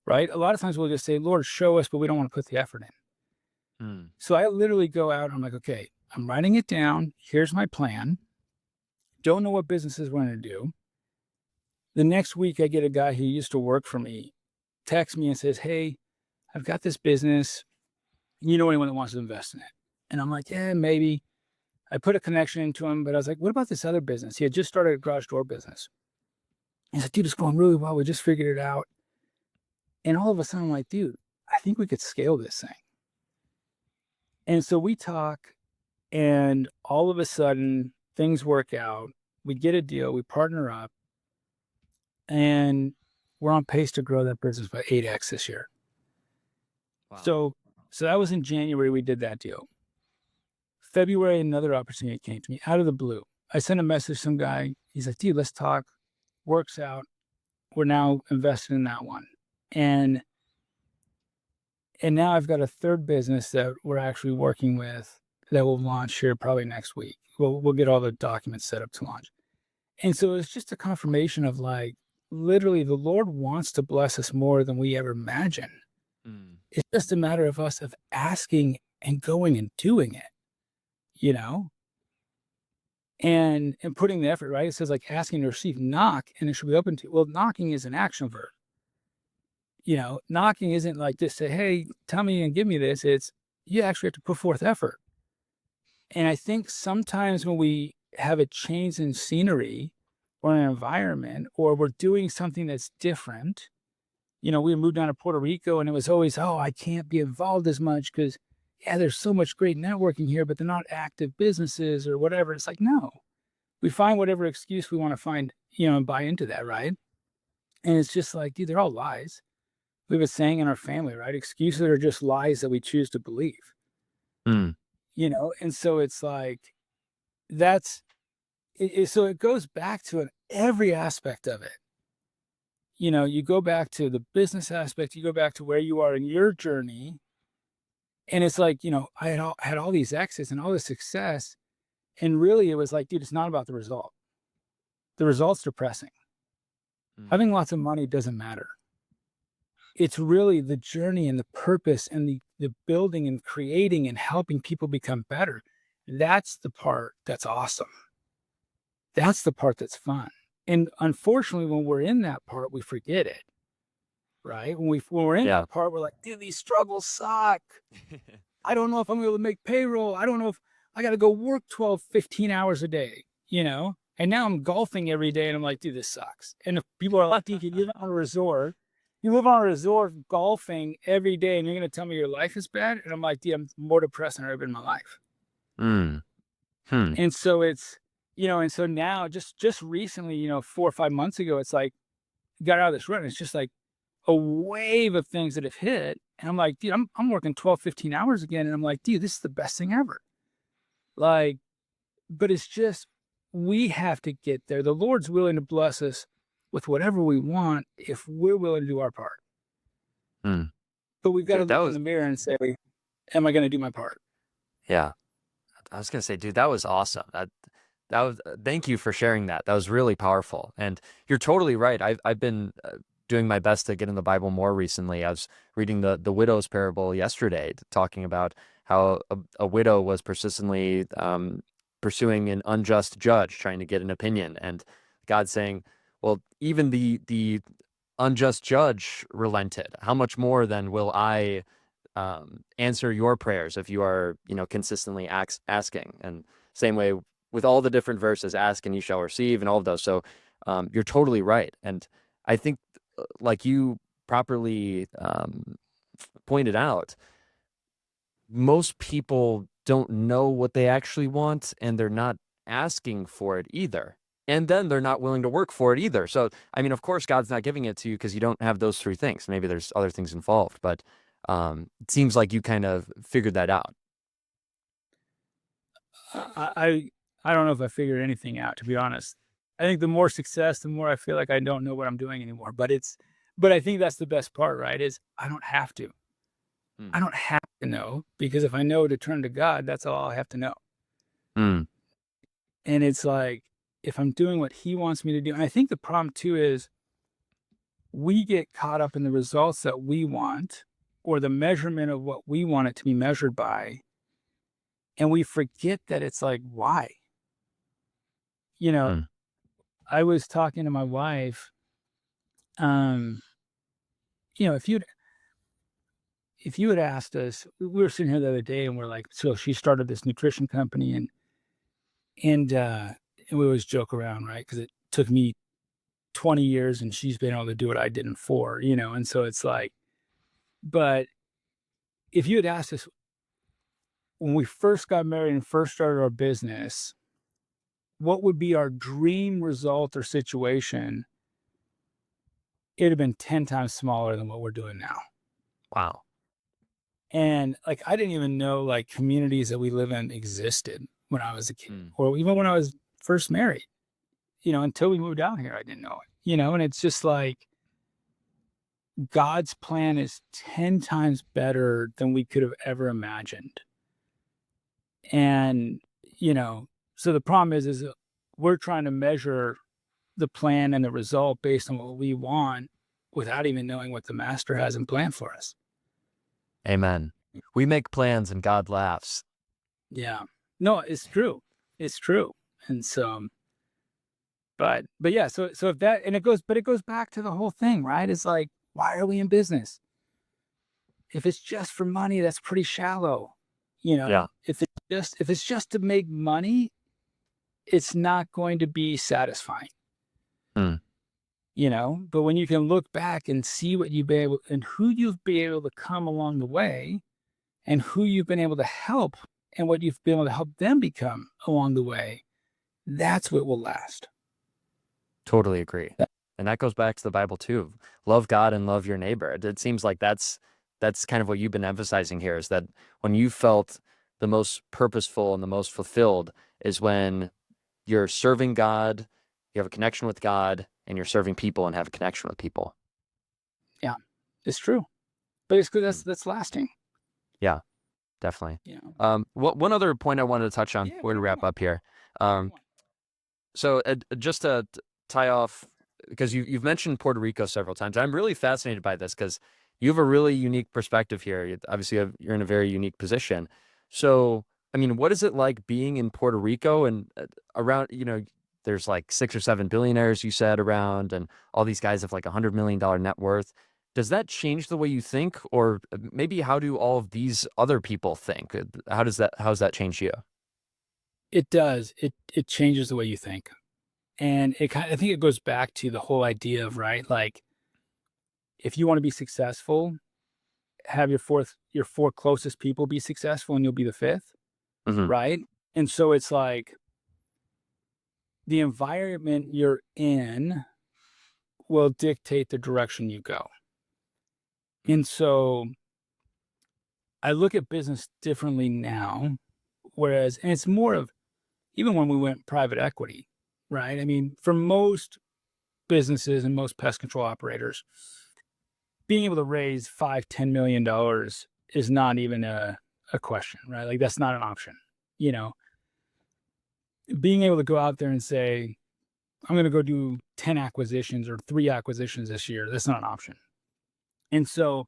Right? A lot of times we'll just say, Lord, show us, but we don't want to put the effort in. So I literally go out and I'm like, okay, I'm writing it down. Here's my plan. Don't know what businesses we're going to do. The next week, I get a guy who used to work for me text me and says, hey, I've got this business. You know anyone that wants to invest in it? And I'm like, yeah, maybe. I put a connection into him, but I was like, what about this other business? He had just started a garage door business. He's like, dude, it's going really well. We just figured it out. And all of a sudden, I'm like, dude, I think we could scale this thing. And so we talk, and all of a sudden, things work out. We get a deal. We partner up. And we're on pace to grow that business by 8x this year. Wow. So that was in January, we did that deal. February, another opportunity came to me out of the blue. I sent a message to some guy. He's like, dude, let's talk. Works out. We're now invested in that one. And now I've got a third business that we're actually working with that will launch here probably next week. We'll get all the documents set up to launch. And so it's just a confirmation of like, literally the Lord wants to bless us more than we ever imagine. It's just a matter of us of asking and going and doing it, and putting the effort, right? It says like asking to receive, knock, and it should be open to you. Well, knocking is an action verb. Knocking isn't like just say, hey, tell me and give me this. It's you actually have to put forth effort. And I think sometimes when we have a change in scenery or an environment, or we're doing something that's different, we moved down to Puerto Rico and it was always, oh, I can't be involved as much because, yeah, there's so much great networking here, but they're not active businesses or whatever. It's like, no, we find whatever excuse we want to find, and buy into that, right? And it's just like, dude, they're all lies. We have a saying in our family, right? Excuses are just lies that we choose to believe, And so it's like, so it goes back to every aspect of it. You go back to the business aspect, you go back to where you are in your journey. And it's like, I had all these X's and all this success. And really it was like, dude, it's not about the result. The result's depressing. Having lots of money doesn't matter. It's really the journey and the purpose and the building and creating and helping people become better. That's the part that's awesome. That's the part that's fun. And unfortunately, when we're in that part, we forget it, right? When we're in that part, we're like, dude, these struggles suck. I don't know if I'm able to make payroll. I don't know if I got to go work 12, 15 hours a day, And now I'm golfing every day and I'm like, dude, this sucks. And if people are like, dude, you live on a resort, golfing every day and you're going to tell me your life is bad? And I'm like, dude, I'm more depressed than I've ever been in my life. And so it's, and so now just recently, 4 or 5 months ago, it's like, got out of this run. It's just like a wave of things that have hit. And I'm like, dude, I'm working 12, 15 hours again. And I'm like, dude, this is the best thing ever. Like, but it's just, we have to get there. The Lord's willing to bless us with whatever we want if we're willing to do our part. But we've got to look in the mirror and say, am I going to do my part? Yeah. I was going to say, dude, that was awesome. That was, thank you for sharing that. That was really powerful. And you're totally right. I've been doing my best to get in the Bible more recently. I was reading the widow's parable yesterday, talking about how a widow was persistently pursuing an unjust judge, trying to get an opinion. And God saying, well, even the unjust judge relented. How much more then will I answer your prayers if you are, consistently asking? And same way with all the different verses, ask and you shall receive, and all of those. So you're totally right. And I think, like you properly pointed out, most people don't know what they actually want, and they're not asking for it either. And then they're not willing to work for it either. So, I mean, of course, God's not giving it to you because you don't have those three things. Maybe there's other things involved, but it seems like you kind of figured that out. I don't know if I figured anything out, to be honest. I think the more success, the more I feel like I don't know what I'm doing anymore. But I think that's the best part, right? Is I don't have to. Mm. I don't have to know, because if I know to turn to God, that's all I have to know. Mm. And it's like, if I'm doing what he wants me to do, and I think the problem too is we get caught up in the results that we want, or the measurement of what we want it to be measured by. And we forget that it's like, why? Mm. I was talking to my wife, um, if you had asked us, we were sitting here the other day and we're like, so she started this nutrition company, and we always joke around, right? Because it took me 20 years and she's been able to do what I did in 4, and so it's like, but if you had asked us when we first got married and first started our business, what would be our dream result or situation, it'd have been 10 times smaller than what we're doing now. Wow. And like, I didn't even know like communities that we live in existed when I was a kid, Mm. or even when I was first married, until we moved down here, I didn't know it, and it's just like God's plan is 10 times better than we could have ever imagined. And, so the problem is we're trying to measure the plan and the result based on what we want without even knowing what the master has in plan for us. Amen. We make plans and God laughs. Yeah. No, it's true. It's true. And so, but yeah, so if that, and it goes back to the whole thing, right? It's like, why are we in business? If it's just for money, that's pretty shallow. Yeah. If it's just to make money, it's not going to be satisfying. Mm. But when you can look back and see what you've been able, and who you've been able to come along the way, and who you've been able to help, and what you've been able to help them become along the way, that's what will last. Totally agree. And that goes back to the Bible too. Love God and love your neighbor. It seems like that's kind of what you've been emphasizing here, is that when you felt the most purposeful and the most fulfilled is when you're serving God, you have a connection with God, and you're serving people and have a connection with people. Yeah, it's true. But it's good. That's lasting. Yeah, definitely. Yeah. One other point I wanted to touch on before we wrap up here. So just to tie off, because you've mentioned Puerto Rico several times. I'm really fascinated by this because you have a really unique perspective here. Obviously, you're in a very unique position. So, I mean, what is it like being in Puerto Rico and around, there's like 6 or 7 billionaires you said around, and all these guys have like $100 million net worth. Does that change the way you think? Or maybe how do all of these other people think? How does that change you? It does. It changes the way you think. And I think it goes back to the whole idea of, right, like, if you want to be successful, have your 4 closest people be successful and you'll be the 5th, Mm-hmm. right? And so it's like the environment you're in will dictate the direction you go. And so I look at business differently now, and it's more of, even when we went private equity, right? I mean, for most businesses and most pest control operators, being able to raise $5-10 million is not even a question, right? Like, that's not an option. Being able to go out there and say, I'm going to go do 10 acquisitions or 3 acquisitions this year, that's not an option. And so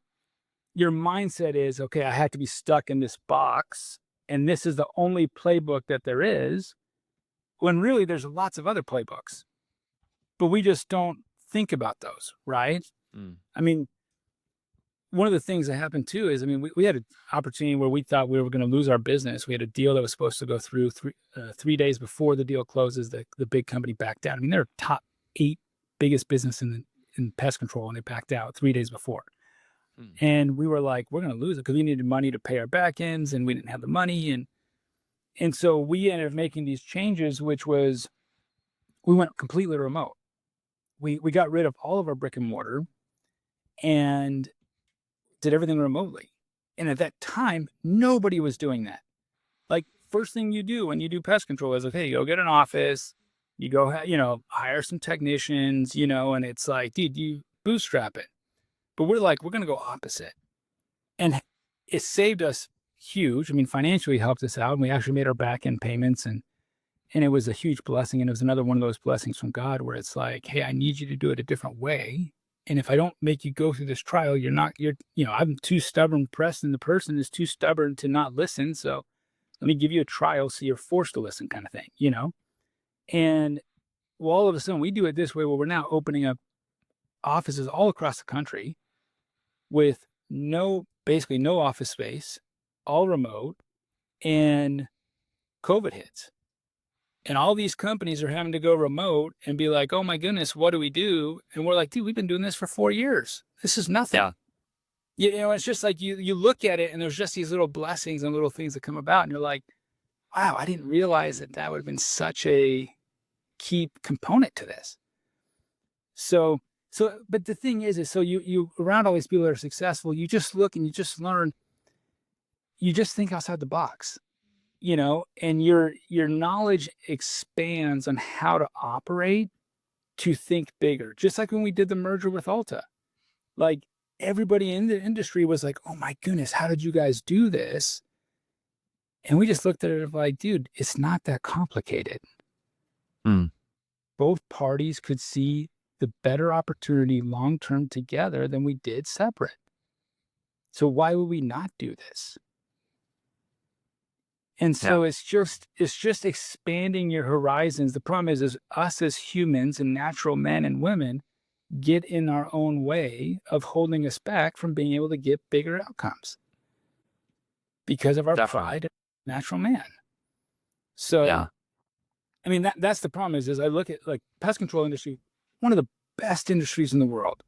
your mindset is, okay, I have to be stuck in this box, and this is the only playbook that there is, when really there's lots of other playbooks. but we just don't think about those, right? Mm. I mean, one of the things that happened too is, I mean, we had an opportunity where we thought we were going to lose our business. We had a deal that was supposed to go through 3 days before the deal closes. The big company backed out. I mean, they're top 8 biggest business in pest control, and they backed out 3 days before. Mm. And we were like, we're going to lose it because we needed money to pay our back ends, and we didn't have the money. And so we ended up making these changes, which was we went completely remote. We got rid of all of our brick and mortar and did everything remotely. And at that time, nobody was doing that. Like, first thing you do when you do pest control is, okay, you go get an office, you go, hire some technicians, and it's like, dude, you bootstrap it. But we're like, we're going to go opposite. And it saved us huge. I mean, financially helped us out. And we actually made our back end payments, and it was a huge blessing. And it was another one of those blessings from God where it's like, hey, I need you to do it a different way. And if I don't make you go through this trial, I'm too stubborn, Preston. The person is too stubborn to not listen. So let me give you a trial so you're forced to listen, kind of thing, And well, all of a sudden we do it this way where we're now opening up offices all across the country with basically no office space, all remote, and COVID hits. And all these companies are having to go remote and be like, oh my goodness, what do we do? And we're like, dude, we've been doing this for 4 years. This is nothing. Yeah. It's just like you look at it and there's just these little blessings and little things that come about. And you're like, wow, I didn't realize that would have been such a key component to this. So, but the thing is so you around all these people that are successful, you just look and you just learn, you just think outside the box. And your knowledge expands on how to operate to think bigger. Just like when we did the merger with Alta, like everybody in the industry was like, oh my goodness, how did you guys do this? And we just looked at it like, dude, it's not that complicated. Mm. Both parties could see the better opportunity long-term together than we did separate. So why would we not do this? And so it's just expanding your horizons. The problem is us as humans and natural men and women get in our own way of holding us back from being able to get bigger outcomes because of our pride as natural man. So, yeah. I mean, that's the problem is I look at like pest control industry, one of the best industries in the world.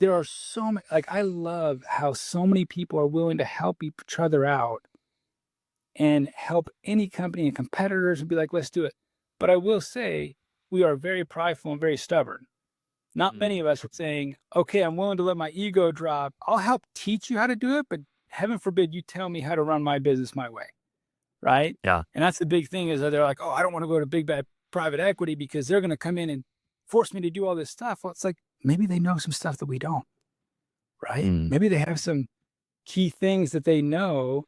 There are so many, like, I love how so many people are willing to help each other out and help any company and competitors and be like, let's do it. But I will say we are very prideful and very stubborn. Not many of us are saying, okay, I'm willing to let my ego drop. I'll help teach you how to do it, but heaven forbid you tell me how to run my business my way. Right? Yeah. And that's the big thing is that they're like, oh, I don't want to go to big bad private equity because they're going to come in and force me to do all this stuff. Well, it's like, maybe they know some stuff that we don't. Right? Maybe they have some key things that they know.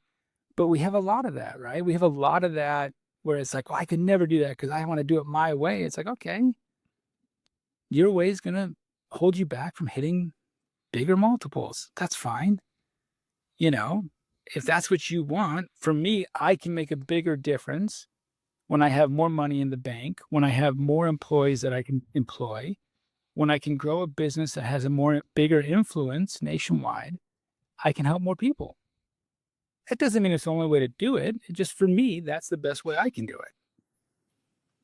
But we have a lot of that, right? We have a lot of that where it's like, oh, I could never do that because I want to do it my way. It's like, okay, your way is going to hold you back from hitting bigger multiples. That's fine. If that's what you want, for me, I can make a bigger difference when I have more money in the bank, when I have more employees that I can employ, when I can grow a business that has a bigger influence nationwide, I can help more people. That doesn't mean it's the only way to do it. It just, for me, that's the best way I can do it.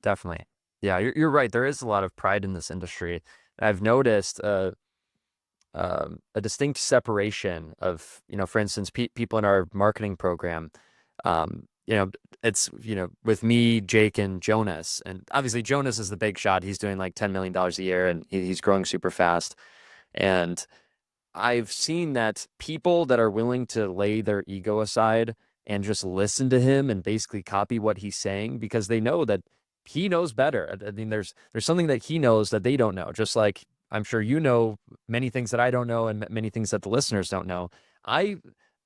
Definitely. Yeah, you're right. There is a lot of pride in this industry. I've noticed a distinct separation of, for instance, people in our marketing program. It's, with me, Jake, and Jonas. And obviously Jonas is the big shot. He's doing like $10 million a year and he's growing super fast. And I've seen that people that are willing to lay their ego aside and just listen to him and basically copy what he's saying because they know that he knows better. I mean, there's something that he knows that they don't know, just like I'm sure many things that I don't know and many things that the listeners don't know.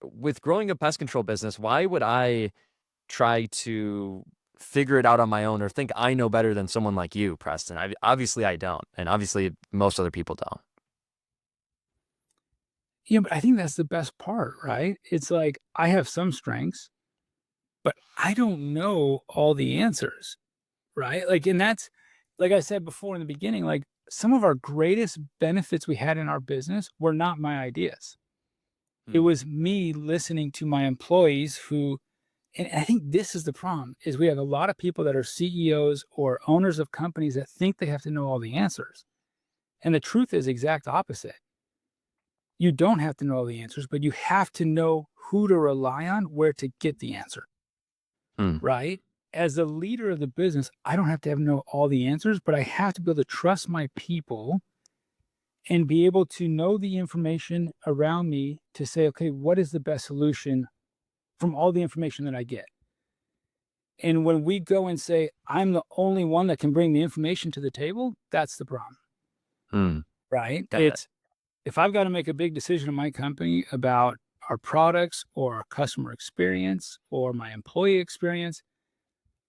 With growing a pest control business, why would I try to figure it out on my own or think I know better than someone like you, Preston? Obviously I don't. And obviously most other people don't. Yeah, but I think that's the best part, right? It's like, I have some strengths, but I don't know all the answers, right? Like, and like I said before in the beginning, like some of our greatest benefits we had in our business were not my ideas. It Mm. was me listening to my employees who, and I think this is the problem, is we have a lot of people that are CEOs or owners of companies that think they have to know all the answers. And the truth is exact opposite. You don't have to know all the answers, but you have to know who to rely on, where to get the answer, Mm. right? As a leader of the business, I don't have to know all the answers, but I have to be able to trust my people and be able to know the information around me to say, okay, what is the best solution from all the information that I get? And when we go and say, I'm the only one that can bring the information to the table, that's the problem, Mm. right? Got it. It's if I've got to make a big decision in my company about our products or our customer experience or my employee experience,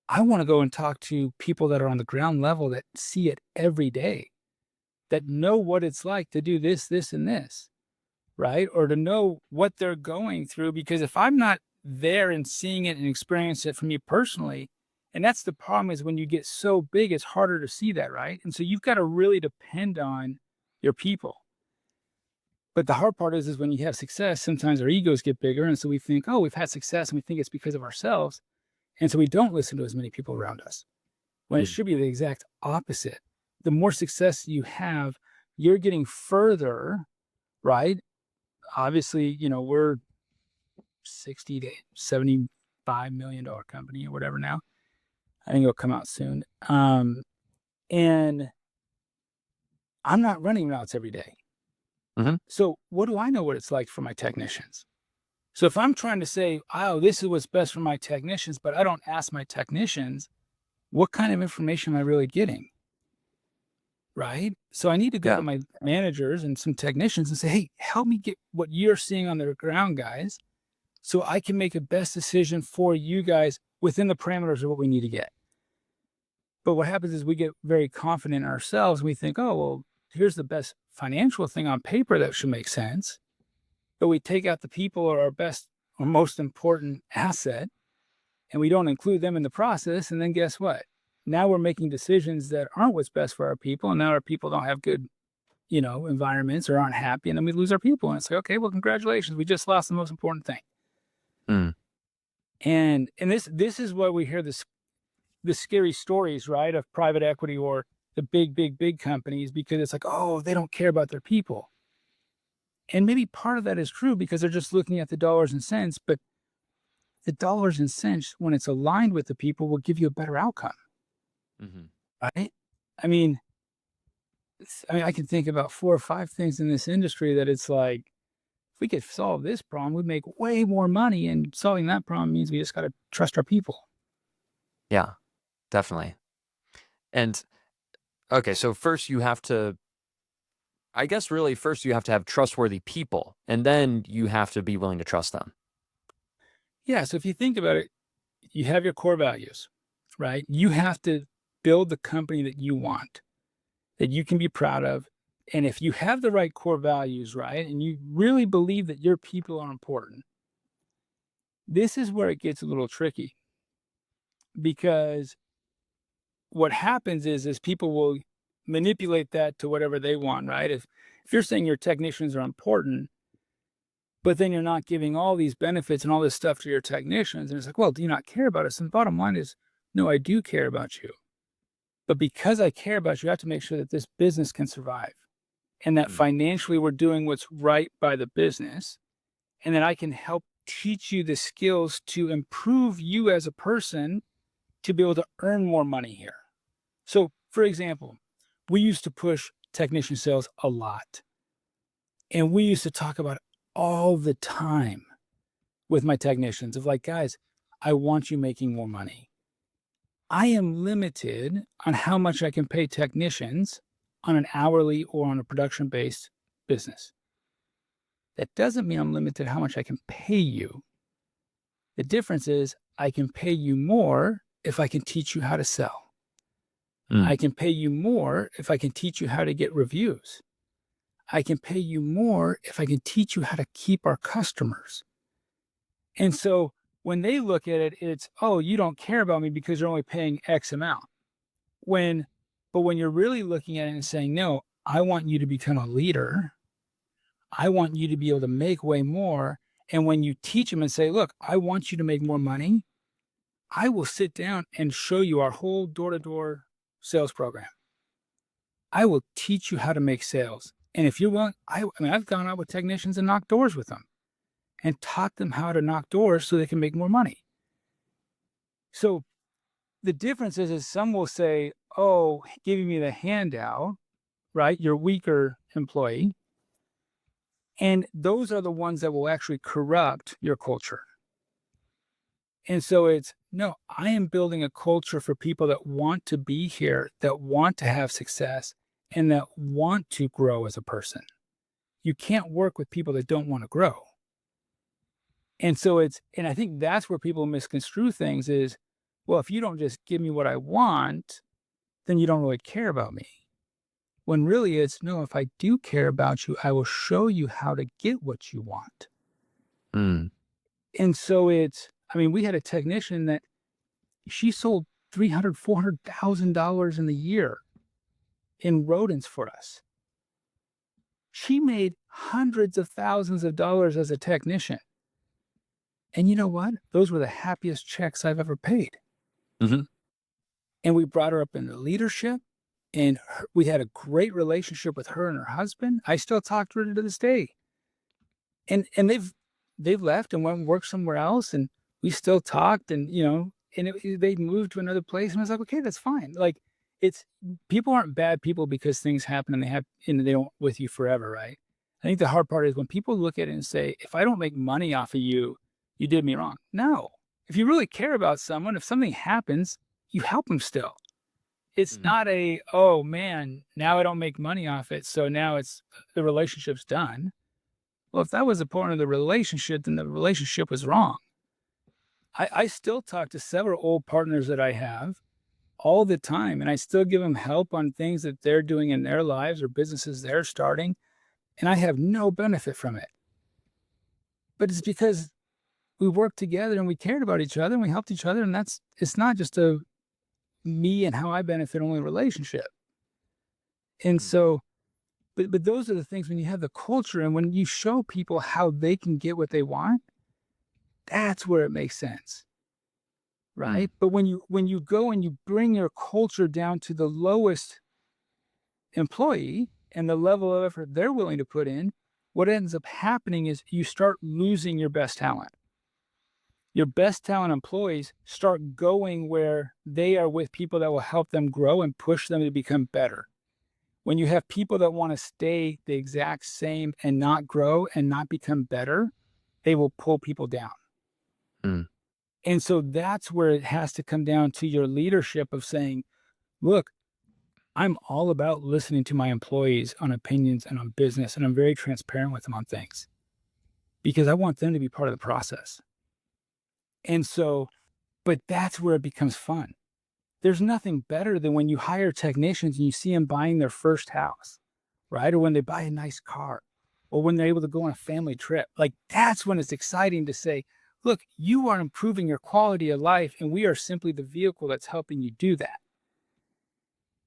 I want to go and talk to people that are on the ground level that see it every day, that know what it's like to do this, this, and this, right? Or to know what they're going through. Because if I'm not there and seeing it and experience it for me personally, and that's the problem is when you get so big, it's harder to see that, right? And so you've got to really depend on your people. But the hard part is when you have success, sometimes our egos get bigger. And so we think, oh, we've had success and we think it's because of ourselves. And so we don't listen to as many people around us when it Mm. should be the exact opposite. The more success you have, you're getting further, right? Obviously, we're 60 to $75 million company or whatever now. I think it'll come out soon. And I'm not running routes every day. Mhm. So what do I know what it's like for my technicians? So if I'm trying to say, oh, this is what's best for my technicians, but I don't ask my technicians, what kind of information am I really getting? Right. So I need to go to Yeah. my managers and some technicians and say, hey, help me get what you're seeing on the ground, guys, so I can make a best decision for you guys within the parameters of what we need to get. But what happens is we get very confident in ourselves. And we think, oh, well, here's the best financial thing on paper that should make sense. But we take out the people or our best or most important asset and we don't include them in the process. And then guess what? Now we're making decisions that aren't what's best for our people. And now our people don't have good, environments or aren't happy. And then we lose our people. And it's like, okay, well, congratulations. We just lost the most important thing. Mm. And this is why we hear the scary stories, right, of private equity or the big companies, because it's like, oh, they don't care about their people. And maybe part of that is true because they're just looking at the dollars and cents, but the dollars and cents, when it's aligned with the people, will give you a better outcome, Mhm. right? I mean, I can think about 4 or 5 things in this industry that it's like, if we could solve this problem, we'd make way more money. And solving that problem means we just got to trust our people. Yeah, definitely. And okay, so first you have to, I guess really first you have to have trustworthy people, and then you have to be willing to trust them. Yeah. So if you think about it, you have your core values, right? You have to build the company that you want, that you can be proud of. And if you have the right core values, right, and you really believe that your people are important, this is where it gets a little tricky because what happens is people will manipulate that to whatever they want, right? If you're saying your technicians are important, but then you're not giving all these benefits and all this stuff to your technicians, and it's like, well, do you not care about us? And the bottom line is, no, I do care about you. But because I care about you, I have to make sure that this business can survive and that Mm. financially we're doing what's right by the business. And that I can help teach you the skills to improve you as a person to be able to earn more money here. So, for example, we used to push technician sales a lot. And we used to talk about it all the time with my technicians of like, guys, I want you making more money. I am limited on how much I can pay technicians on an hourly or on a production based business. That doesn't mean I'm limited how much I can pay you. The difference is I can pay you more if I can teach you how to sell. Mm. I can pay you more if I can teach you how to get reviews. I can pay you more if I can teach you how to keep our customers. And so when they look at it, it's, oh, you don't care about me because you're only paying X amount. When But when you're really looking at it and saying, no, I want you to become a leader, I want you to be able to make way more. And when you teach them and say, look, I want you to make more money, I will sit down and show you our whole door-to-door sales program. I will teach you how to make sales. And if you're willing, I mean, I've gone out with technicians and knocked doors with them and taught them how to knock doors so they can make more money. So the difference is some will say, oh, giving me the handout, right? Your weaker employee. And those are the ones that will actually corrupt your culture. And so it's, no, I am building a culture for people that want to be here, that want to have success, and that want to grow as a person. You can't work with people that don't want to grow. And so and I think that's where people misconstrue things is, well, if you don't just give me what I want, then you don't really care about me. When really it's, no, if I do care about you, I will show you how to get what you want. Mm. And so I mean, we had a technician that she sold $300,000, $400,000 in the year in rodents for us. She made hundreds of thousands of dollars as a technician. And you know what? Those were the happiest checks I've ever paid. Mm-hmm. And we brought her up into leadership, and we had a great relationship with her and her husband. I still talk to her to this day. And they've left and went and worked somewhere else, and we still talked, and they moved to another place, and I was like, okay, that's fine. Like, it's people aren't bad people because things happen and they don't with you forever, right? I think the hard part is when people look at it and say, if I don't make money off of you, you did me wrong. No. If you really care about someone, if something happens, you help them still. It's not oh man, now I don't make money off it, so now the relationship's done. Well, if that was a part of the relationship, then the relationship was wrong. I still talk to several old partners that I have all the time, and I still give them help on things that they're doing in their lives or businesses they're starting, and I have no benefit from it. But it's because we worked together and we cared about each other and we helped each other, and it's not just a me and how I benefit only relationship. And so, but those are the things when you have the culture and when you show people how they can get what they want, that's where it makes sense. Right. But when you go and you bring your culture down to the lowest employee and the level of effort they're willing to put in, what ends up happening is you start losing your best talent. Your best talent employees start going where they are with people that will help them grow and push them to become better. When you have people that want to stay the exact same and not grow and not become better, they will pull people down. Mm. And so that's where it has to come down to your leadership of saying, look, I'm all about listening to my employees on opinions and on business, and I'm very transparent with them on things because I want them to be part of the process. And so, but that's where it becomes fun. There's nothing better than when you hire technicians and you see them buying their first house, right? Or when they buy a nice car, or when they're able to go on a family trip. Like, that's when it's exciting to say, look, you are improving your quality of life, and we are simply the vehicle that's helping you do that.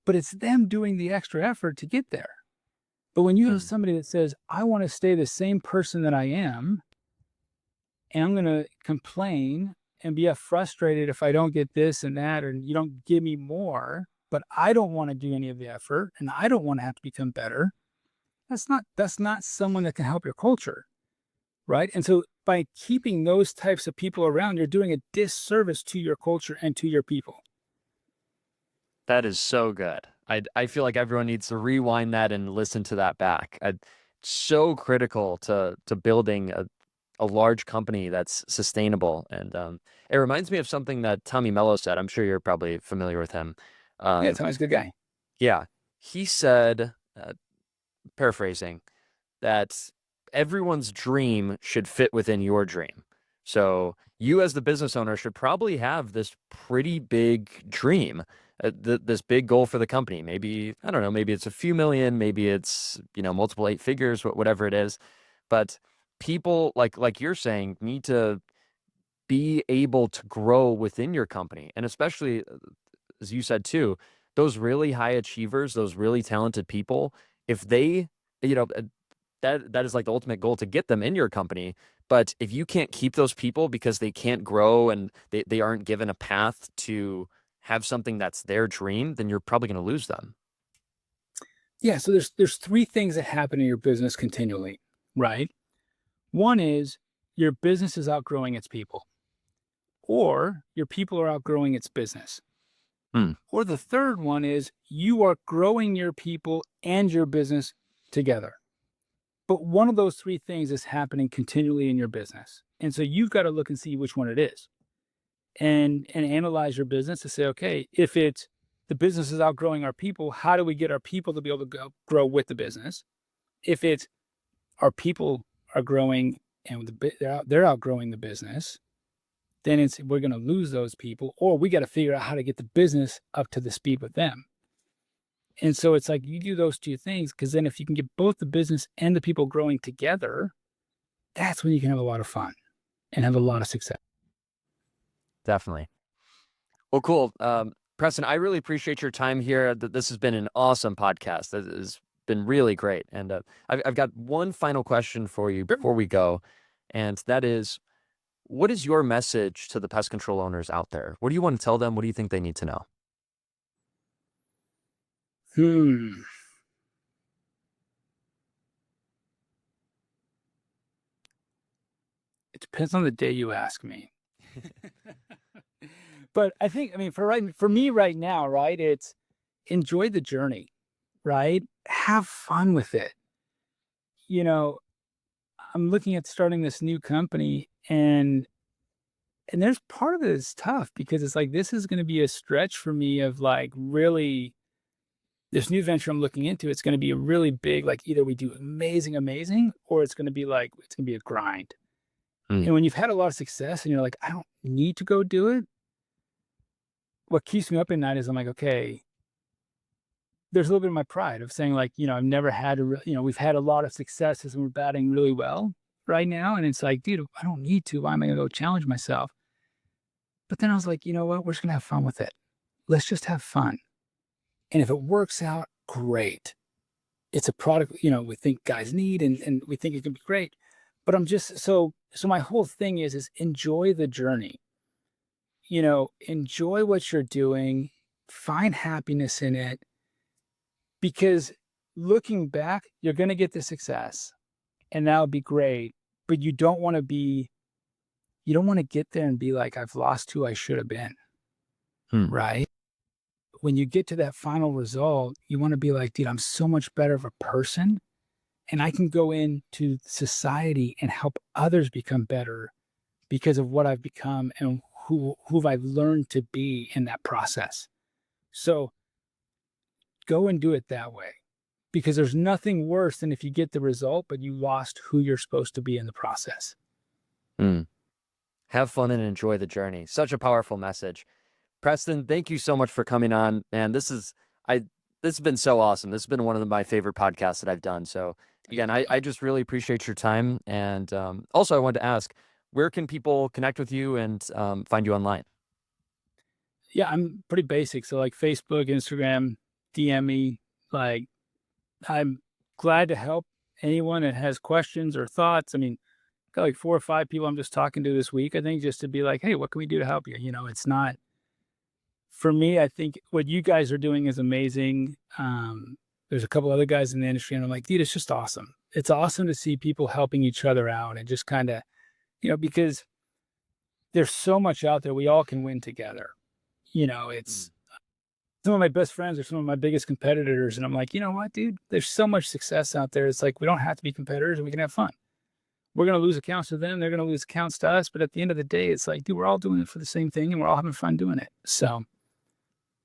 But it's them doing the extra effort to get there. But when you have somebody that says, I want to stay the same person that I am, and I'm going to complain and be frustrated if I don't get this and that, or you don't give me more, but I don't want to do any of the effort and I don't want to have to become better. That's not someone that can help your culture. Right. And so by keeping those types of people around, you're doing a disservice to your culture and to your people. That is so good. I feel like everyone needs to rewind that and listen to that back. So critical to building a large company that's sustainable. And it reminds me of something that Tommy Mello said. I'm sure you're probably familiar with him. Yeah, Tommy's a good guy. Yeah. He said, paraphrasing, that everyone's dream should fit within your dream. So you as the business owner should probably have this pretty big dream, this big goal for the company. Maybe, I don't know, maybe it's a few million, maybe it's, multiple 8 figures, whatever it is. But people like you're saying need to be able to grow within your company. And especially, as you said too, those really high achievers, those really talented people, if they, you know, that is like the ultimate goal to get them in your company. But if you can't keep those people because they can't grow and they aren't given a path to have something that's their dream, then you're probably going to lose them. Yeah. So there's three things that happen in your business continually, right? One is your business is outgrowing its people, or your people are outgrowing its business. Hmm. Or the third one is you are growing your people and your business together. But one of those three things is happening continually in your business. And so you've got to look and see which one it is and analyze your business to say, okay, if it's the business is outgrowing our people, how do we get our people to be able to grow with the business? If it's our people are growing and they're outgrowing the business, then it's we're going to lose those people, or we got to figure out how to get the business up to the speed with them. And so it's like you do those two things, because then if you can get both the business and the people growing together, that's when you can have a lot of fun and have a lot of success. Definitely. Well, cool. Preston, I really appreciate your time here. This has been an awesome podcast. It has been really great. And I've got one final question for you before we go. And that is, what is your message to the pest control owners out there? What do you want to tell them? What do you think they need to know? It depends on the day you ask me. But I think, I mean, for me right now, right, it's enjoy the journey, right? Have fun with it. You know, I'm looking at starting this new company, and there's part of it is tough because it's like this is going to be a stretch for me of like really this new venture I'm looking into. It's going to be a really big, like either we do amazing, or it's going to be like it's going to be a grind. Hmm. And when you've had a lot of success and you're like, I don't need to go do it, what keeps me up at night is I'm like, okay, there's a little bit of my pride of saying like, I've never had we've had a lot of successes and we're batting really well right now. And it's like, dude, I don't need to. Why am I going to go challenge myself? But then I was like, you know what? We're just going to have fun with it. Let's just have fun. And if it works out, great. It's a product, we think guys need and we think it can be great. But I'm just so my whole thing is enjoy the journey. Enjoy what you're doing, find happiness in it, because looking back, you're going to get the success and that'll be great. But you don't want to get there and be like, I've lost who I should have been. Right. When you get to that final result, you want to be like, dude, I'm so much better of a person and I can go into society and help others become better because of what I've become and who I've learned to be in that process. So go and do it that way, because there's nothing worse than if you get the result, but you lost who you're supposed to be in the process. Have fun and enjoy the journey. Such a powerful message. Preston, thank you so much for coming on. Man, this has been so awesome. This has been one of my favorite podcasts that I've done. So again, I just really appreciate your time. And also I wanted to ask, where can people connect with you and find you online? Yeah, I'm pretty basic. So like Facebook, Instagram, DM me. Like, I'm glad to help anyone that has questions or thoughts. I mean, got like 4 or 5 people I'm just talking to this week, I think, just to be like, hey, what can we do to help you? It's not for me. I think what you guys are doing is amazing. There's a couple other guys in the industry, and I'm like, dude, it's just awesome. It's awesome to see people helping each other out and just kind of, because there's so much out there. We all can win together. It's some of my best friends are some of my biggest competitors. And I'm like, you know what, dude, there's so much success out there. It's like, we don't have to be competitors and we can have fun. We're going to lose accounts to them. They're going to lose accounts to us. But at the end of the day, it's like, dude, we're all doing it for the same thing and we're all having fun doing it. So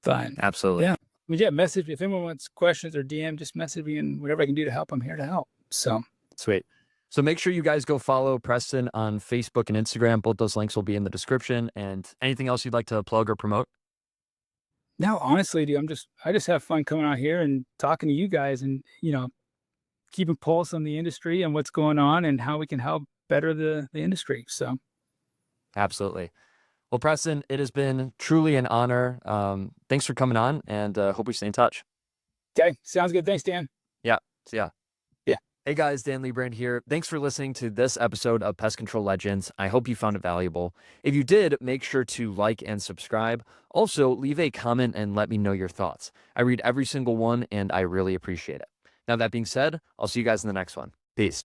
fun. Absolutely. Yeah. I mean, yeah, message. If anyone wants questions or DM, just message me, and whatever I can do to help, I'm here to help. So sweet. So make sure you guys go follow Preston on Facebook and Instagram. Both those links will be in the description. And anything else you'd like to plug or promote? no, honestly, dude, I just have fun coming out here and talking to you guys and, keeping pulse on the industry and what's going on and how we can help better the industry. So Absolutely. Well, Preston, it has been truly an honor. Thanks for coming on, and hope we stay in touch. Okay, sounds good. Thanks, Dan. Yeah. See ya. Yeah. Hey guys, Dan Leibrandt here. Thanks for listening to this episode of Pest Control Legends. I hope you found it valuable. If you did, make sure to like and subscribe. Also, leave a comment and let me know your thoughts. I read every single one and I really appreciate it. Now, that being said, I'll see you guys in the next one. Peace.